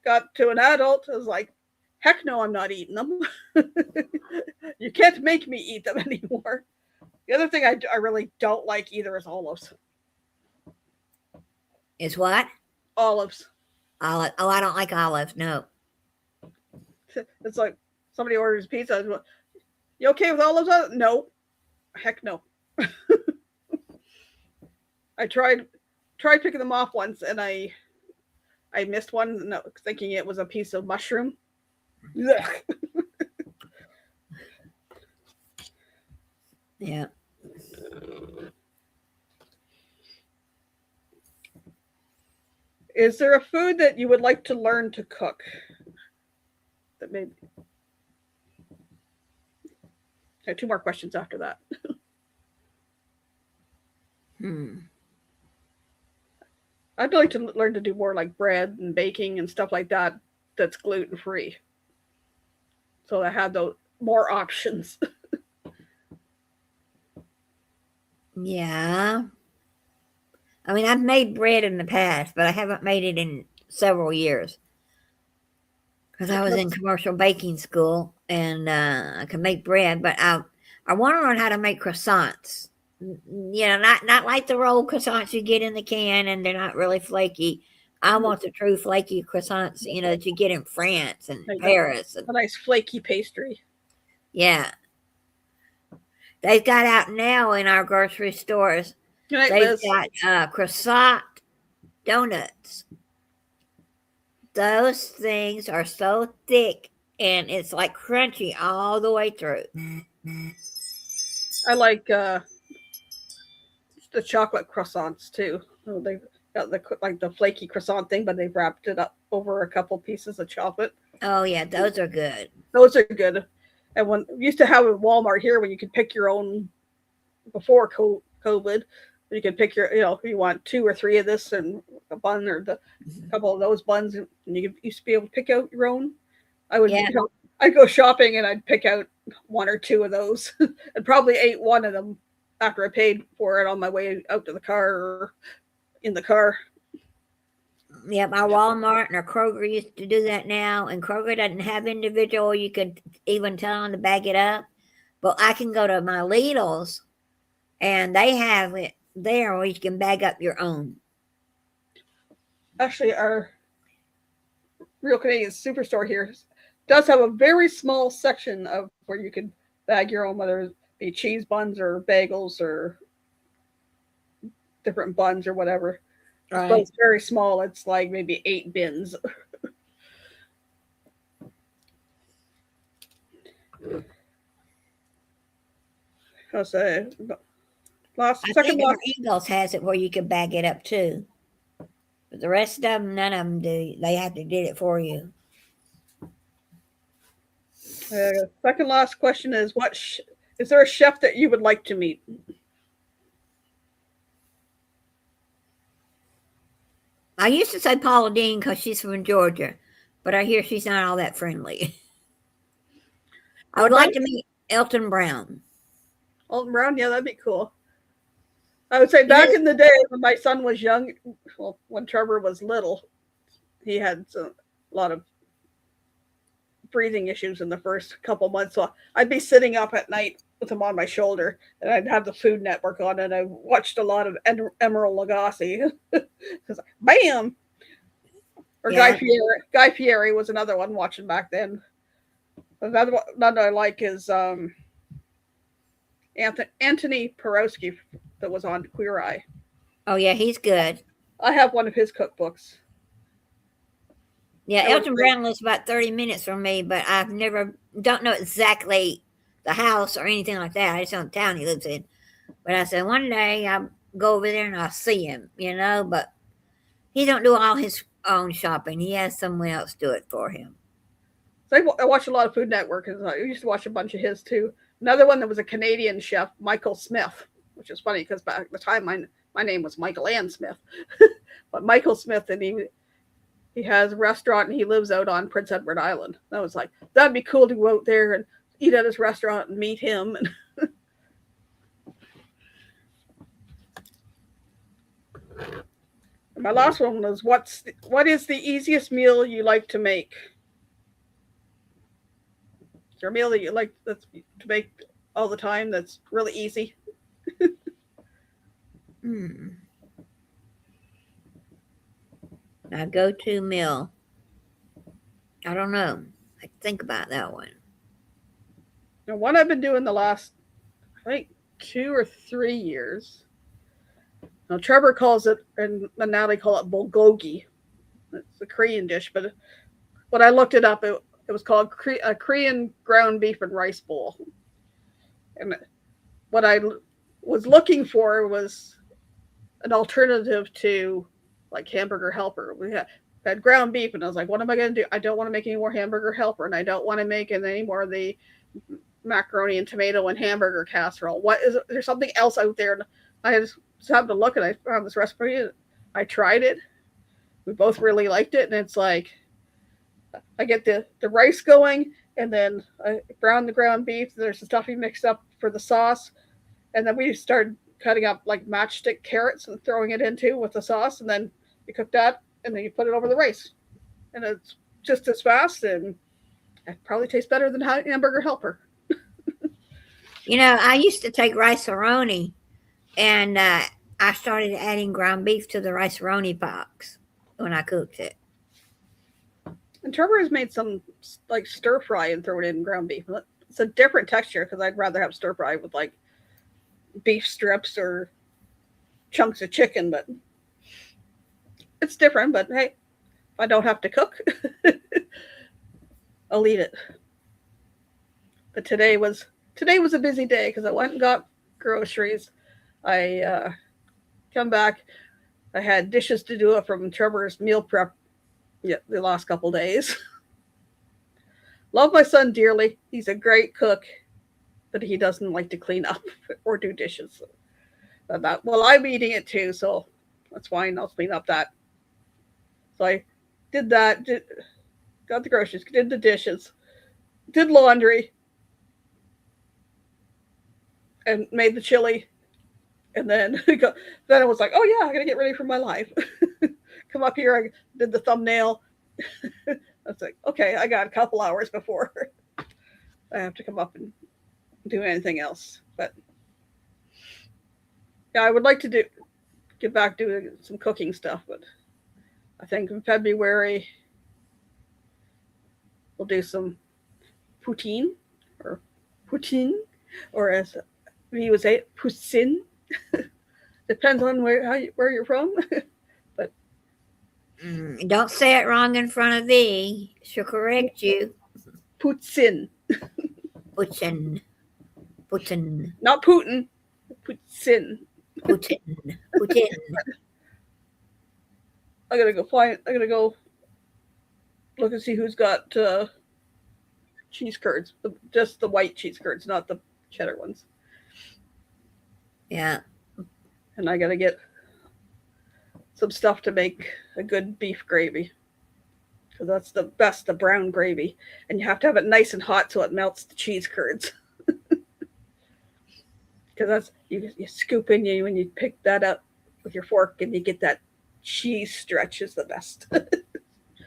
got to an adult, I was like, heck no, I'm not eating them. You can't make me eat them anymore. The other thing I really don't like either is olives. Is what? Olives. Olive. Oh, I don't like olives. No. It's like somebody orders pizza. You okay with olives on it? No. Heck no. I tried picking them off once, and I missed one, thinking it was a piece of mushroom. Yeah. Is there a food that you would like to learn to cook? That maybe. I have 2 more questions after that. I'd like to learn to do more like bread and baking and stuff like that that's gluten free. So I have those more options. Yeah. I mean, I've made bread in the past, but I haven't made it in several years because I was in commercial baking school and I can make bread. But I want to learn how to make croissants. Not like the rolled croissants you get in the can and they're not really flaky. I want the true flaky croissants, that you get in France and Paris. A nice flaky pastry. Yeah. They've got out now in our grocery stores. They've got croissant donuts. Those things are so thick and it's like crunchy all the way through. I like the chocolate croissants too. They've got the flaky croissant thing, but they've wrapped it up over a couple pieces of chocolate. Oh yeah, those are good. Those are good. And when we used to have at Walmart here, when you could pick your own before COVID, you could pick your, if you want 2 or 3 of this and a bun or a couple of those buns, and you used to be able to pick out your own. I would, I'd go shopping and I'd pick out 1 or 2 of those, and probably ate one of them after I paid for it on my way out to the car or in the car. Yep, our Walmart and our Kroger used to do that now, and Kroger doesn't have individual. You could even tell them to bag it up. But I can go to my Lidl's, and they have it there where you can bag up your own. Actually, our Real Canadian Superstore here does have a very small section of where you can bag your own, whether it be cheese buns or bagels or different buns or whatever. Right. But it's very small. It's like maybe 8 bins. I'll say Eagles has it where you can bag it up too. But the rest of them, none of them do. They have to get it for you. Second last question is: is there a chef that you would like to meet? I used to say Paula Deen because she's from Georgia, but I hear she's not all that friendly. I would like to meet Elton Brown. Elton Brown, yeah, that'd be cool. I would say back in the day when my son was young, well, when Trevor was little, he had a lot of breathing issues in the first couple months. So I'd be sitting up at night with him on my shoulder, and I'd have the Food Network on, and I watched a lot of Emeril Lagasse. Bam! Or yeah. Guy Fieri was another one watching back then. Another one I like is Anthony Porowski that was on Queer Eye. Oh yeah, he's good. I have one of his cookbooks. Yeah, That was Elton great. Brown lives about 30 minutes from me, but I've never don't know exactly the house or anything like that. I just know the town he lives in. But I said one day I'll go over there and I'll see him, you know. But he don't do all his own shopping. He has someone else do it for him. So I watch a lot of Food Network, and I used to watch a bunch of his too. Another one that was a Canadian chef, Michael Smith, which is funny because back at the time my name was Michael Ann Smith, but Michael Smith, and he has a restaurant and he lives out on Prince Edward Island. And I was like, that'd be cool to go out there and eat at his restaurant and meet him. And my last one was what is the easiest meal you like to make? Is there a meal that you like to make all the time that's really easy? Now go to meal. I don't know. I think about that one. Now, one I've been doing the last, I think, 2 or 3 years. Now, Trevor calls it, and Natalie call it bulgogi. It's a Korean dish, but when I looked it up, it was called a Korean ground beef and rice bowl. And what I was looking for was an alternative to like Hamburger Helper. We had ground beef, and I was like, what am I going to do? I don't want to make any more Hamburger Helper, and I don't want to make any more of the macaroni and tomato and hamburger casserole. There's something else out there? And I just happened to look, and I found this recipe. And I tried it. We both really liked it, and it's like I get the rice going, and then I brown the ground beef. There's the stuffing mixed up for the sauce, and then we started cutting up like matchstick carrots and throwing it into with the sauce, and then you cook that, and then you put it over the rice, and it's just as fast, and it probably tastes better than Hamburger Helper. You know, I used to take rice-a-roni, and I started adding ground beef to the rice-a-roni box when I cooked it. And Trevor has made some like stir fry and throw it in ground beef. It's a different texture because I'd rather have stir fry with like beef strips or chunks of chicken, but it's different. But hey, if I don't have to cook, I'll eat it. But today was a busy day because I went and got groceries. I come back. I had dishes to do from Trevor's meal prep the last couple days. Love my son dearly. He's a great cook, but he doesn't like to clean up or do dishes. Well, I'm eating it too, so that's fine. I'll clean up that. So I did that, got the groceries, did the dishes, did laundry, and made the chili. And then I was like, oh yeah, I gotta get ready for my life. Come up here, I did the thumbnail. I was like, okay, I got a couple hours before I have to come up and do anything else. But yeah, I would like to get back doing some cooking stuff, but I think in February we'll do some poutine, or as we would say, poutine. Depends on where you're from. But Don't say it wrong in front of thee. She'll correct you. poutine. Putin. Putin. Not Putin. Poutine. Putin. Putin. I'm gonna go look and see who's got cheese curds. Just the white cheese curds, not the cheddar ones. Yeah. And I gotta get some stuff to make a good beef gravy. Because that's the best, the brown gravy. And you have to have it nice and hot so it melts the cheese curds. Because that's you scoop in when you pick that up with your fork and you get that cheese stretch is the best.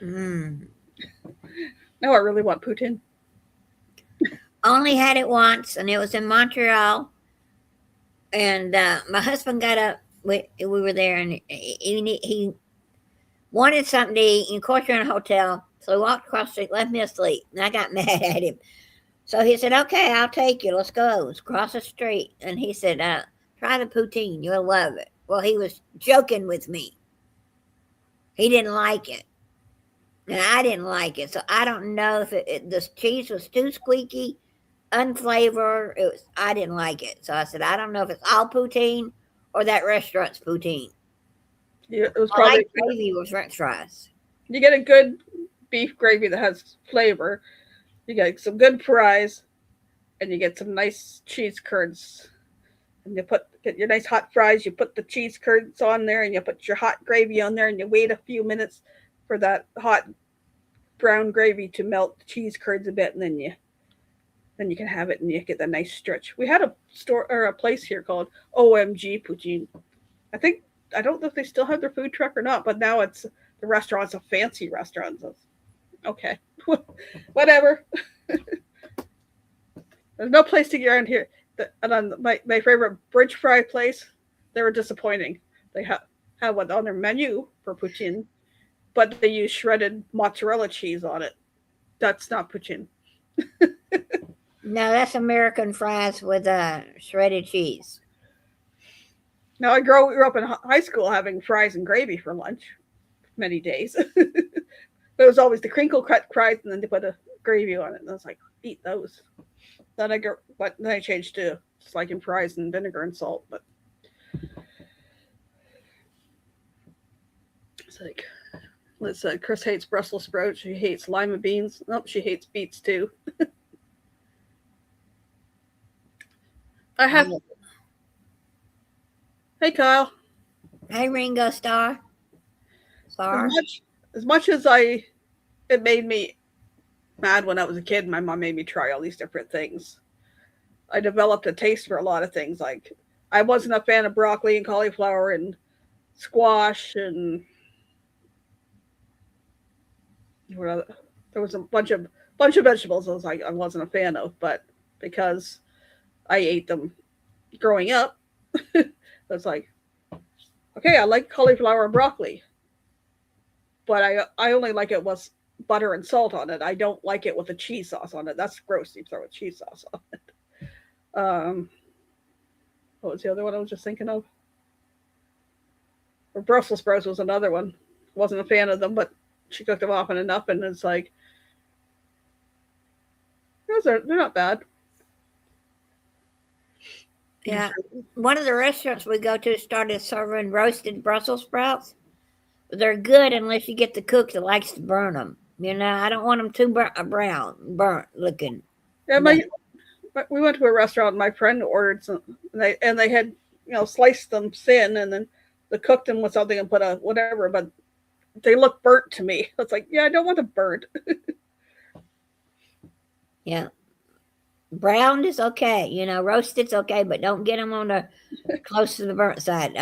Now I really want poutine. Only had it once, and it was in Montreal. And my husband got up. We were there, and he wanted something to eat. And of course, you're in a hotel, So he walked across the street, left me asleep, and I got mad at him. So he said, "Okay, I'll take you. Let's go. Let's cross the street." And he said, "Try the poutine. You'll love it." Well, he was joking with me. He didn't like it. And I didn't like it. So I don't know if the cheese was too squeaky, unflavored. I didn't like it. So I said, I don't know if it's all poutine or that restaurant's poutine. Yeah, it was I probably like gravy with French fries. you get a good beef gravy that has flavor. You get some good fries, and you get some nice cheese curds. And you get your nice hot fries. You put the cheese curds on there, and you put your hot gravy on there, and you wait a few minutes for that hot brown gravy to melt the cheese curds a bit, and then you can have it, and you get the nice stretch. We had a store or a place here called OMG Poutine. I don't know if they still have their food truck or not, but now it's the restaurant's a fancy restaurant. So okay, whatever. There's no place to get around here. And on my favorite bridge fry place, they were disappointing. They had one on their menu for poutine, but they use shredded mozzarella cheese on it. That's not poutine. No, that's American fries with shredded cheese. Now I grew up in high school having fries and gravy for lunch many days. But it was always the crinkle cut fries, and then they put a gravy on it, and I was like, eat those. Then I changed to just liking fries and vinegar and salt. But it's like, let's say Chris hates Brussels sprouts. She hates lima beans. Nope, she hates beets too. I have. Hey, Kyle. Hey, Ringo Starr. As much as it made me mad when I was a kid. My mom made me try all these different things. I developed a taste for a lot of things. Like I wasn't a fan of broccoli and cauliflower and squash and there was a bunch of vegetables I wasn't a fan of, but because I ate them growing up, I was like, okay, I like cauliflower and broccoli, but I only like it with butter and salt on it. I don't like it with a cheese sauce on it. That's gross. You throw a cheese sauce on it. What was the other one I was just thinking of? Or Brussels sprouts was another one. Wasn't a fan of them, but she cooked them often enough, and it's like they're not bad. Yeah. One of the restaurants we go to started serving roasted Brussels sprouts. They're good unless you get the cook that likes to burn them. You know, I don't want them too burnt looking. Yeah, we went to a restaurant. And my friend ordered some, and they had sliced them thin, and then they cooked them with something and put a whatever, but they look burnt to me. It's like, yeah, I don't want them burnt. Yeah. Browned is okay. Roasted's okay, but don't get them on the close to the burnt side.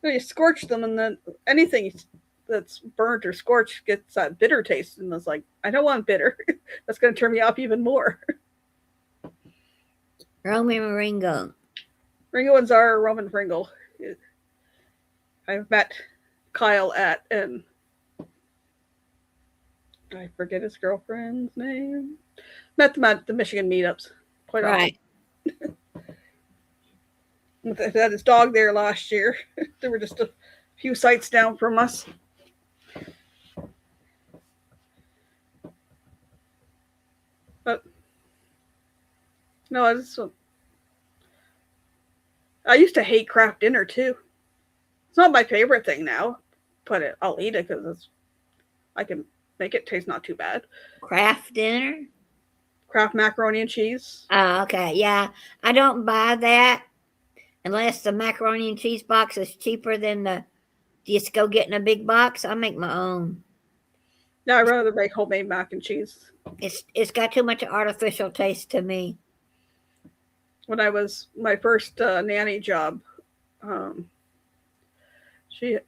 You scorch them, and then anything that's burnt or scorched gets that bitter taste. And it's like, I don't want bitter. That's going to turn me off even more. Roman Ringo. Ringo and Czar, Roman Pringle. I've met Kyle and I forget his girlfriend's name. Met them at the Michigan meetups quite right. often. They had his dog there last year. There were just a few sites down from us. But no, I used to hate craft dinner too. It's not my favorite thing now, but I'll eat it because I can make it taste not too bad. Craft dinner? Kraft macaroni and cheese. Oh, okay. Yeah, I don't buy that unless the macaroni and cheese box is cheaper than the just go get in a big box. I make my own. No, I'd rather make homemade mac and cheese. It's got too much artificial taste to me. When I was my first nanny job, she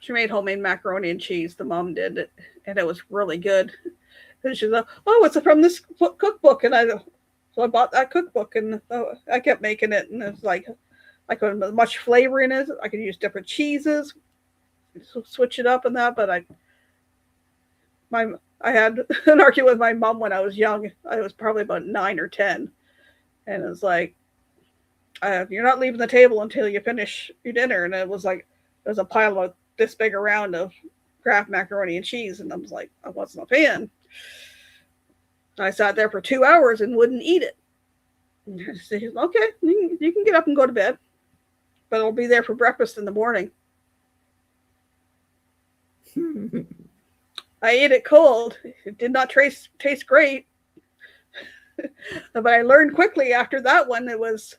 made homemade macaroni and cheese. The mom did it, and it was really good. And she's like, "Oh, it's from this cookbook," and so I bought that cookbook, and I kept making it, and it's like I could have much flavor in it. I could use different cheeses, switch it up and that, but I had an argument with my mom when I was young. I was probably about 9 or 10, and it was like, "You're not leaving the table until you finish your dinner." And it was like there was a pile about this big around of Kraft macaroni and cheese, and I was like, I wasn't a fan. I sat there for 2 hours and wouldn't eat it. She said, okay, you can get up and go to bed, but it'll be there for breakfast in the morning. I ate it cold. It did not taste great. But I learned quickly after that one, it was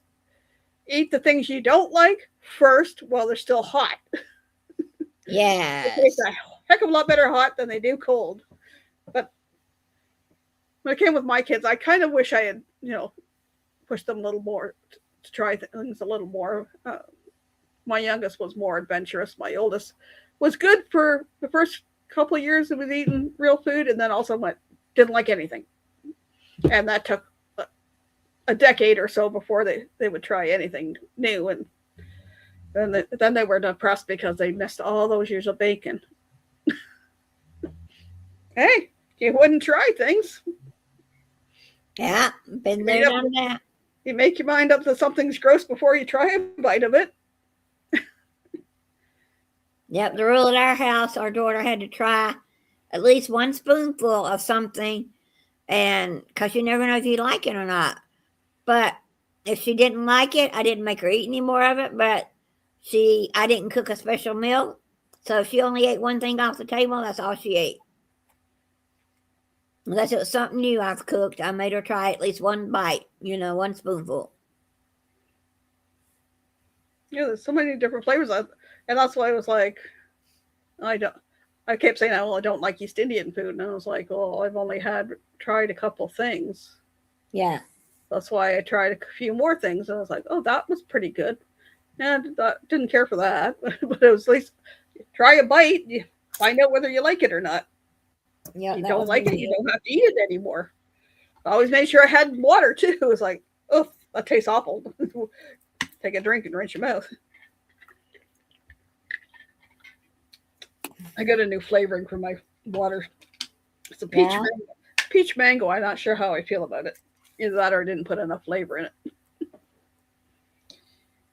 eat the things you don't like first while they're still hot. Yes. They taste a heck of a lot better hot than they do cold. But when it came with my kids, I kind of wish I had, pushed them a little more to try things a little more. My youngest was more adventurous. My oldest was good for the first couple of years it was eating real food, and then also didn't like anything. And that took a decade or so before they would try anything new. And then they were depressed because they missed all those years of bacon. Hey, you wouldn't try things. Yeah, been there, done that. You make your mind up that something's gross before you try a bite of it. Yep, the rule at our house, our daughter had to try at least one spoonful of something, and because you never know if you like it or not. But if she didn't like it, I didn't make her eat any more of it. But I didn't cook a special meal, so if she only ate one thing off the table, that's all she ate. Unless it was something new I've cooked, I made her try at least one bite, one spoonful. Yeah, there's so many different flavors, and that's why I was like, I kept saying, well, I don't like East Indian food, and I was like, well, I've only tried a couple things. Yeah. That's why I tried a few more things, and I was like, oh, that was pretty good. And I didn't care for that, but it was at least try a bite, you find out whether you like it or not. Yeah, if you don't like it, you don't have to eat it anymore. I always made sure I had water too. It was like, oh, that tastes awful. Take a drink and rinse your mouth. I got a new flavoring for my water. It's a peach mango. Peach mango. I'm not sure how I feel about it. Either that or I didn't put enough flavor in it.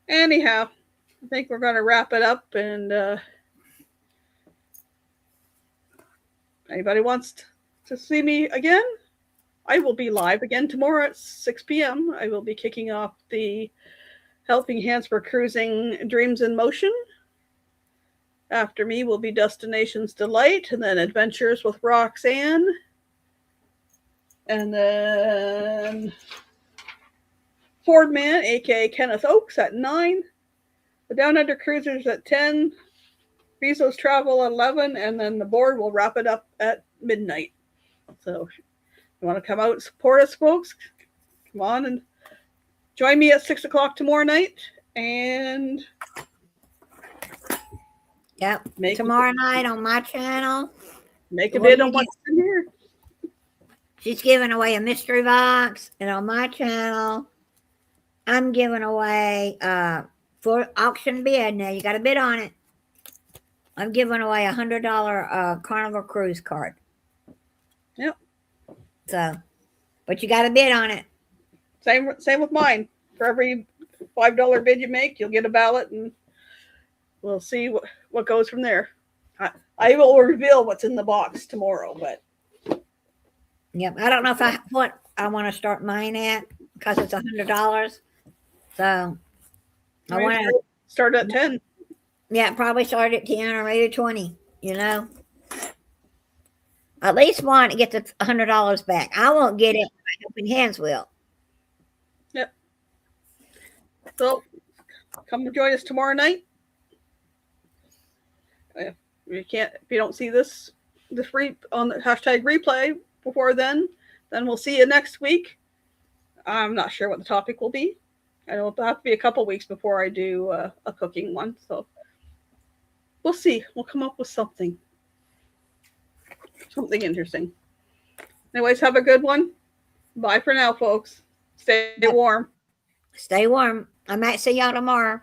Anyhow, I think we're going to wrap it up. And anybody wants to see me again, I will be live again tomorrow at 6 p.m. I will be kicking off the Helping Hands for Cruising Dreams in Motion. After me will be Destinations Delight, and then Adventures with Roxanne. And then Ford Man, aka Kenneth Oakes, at 9. The Down Under Cruisers at 10. Bezos Travel at 11. And then the board will wrap it up at midnight. So if you want to come out and support us, folks, come on and join me at 6 o'clock tomorrow night. And yep, tomorrow night on my channel. Make a bid on what's in here. She's giving away a mystery box, and on my channel, I'm giving away for auction bid. Now you got to bid on it. I'm giving away $100 Carnival cruise card. Yep. So, but you got to bid on it. Same with mine. For every $5 bid you make, you'll get a ballot, and we'll see what goes from there. I will reveal what's in the box tomorrow, but. Yep, I don't know what I want to start mine at because it's $100. So I want to start at 10. Yeah, probably start at 10 or maybe 20. At least one to get the $100 back. I won't get it. Helping Hands will. Yep. So come join us tomorrow night. If you don't see this on the hashtag replay before then we'll see you next week. I'm not sure what the topic will be. I know it'll have to be a couple weeks before I do a cooking one. So we'll see. We'll come up with something interesting. Anyways, have a good one. Bye for now, folks. Stay warm. Stay warm. I might see y'all tomorrow.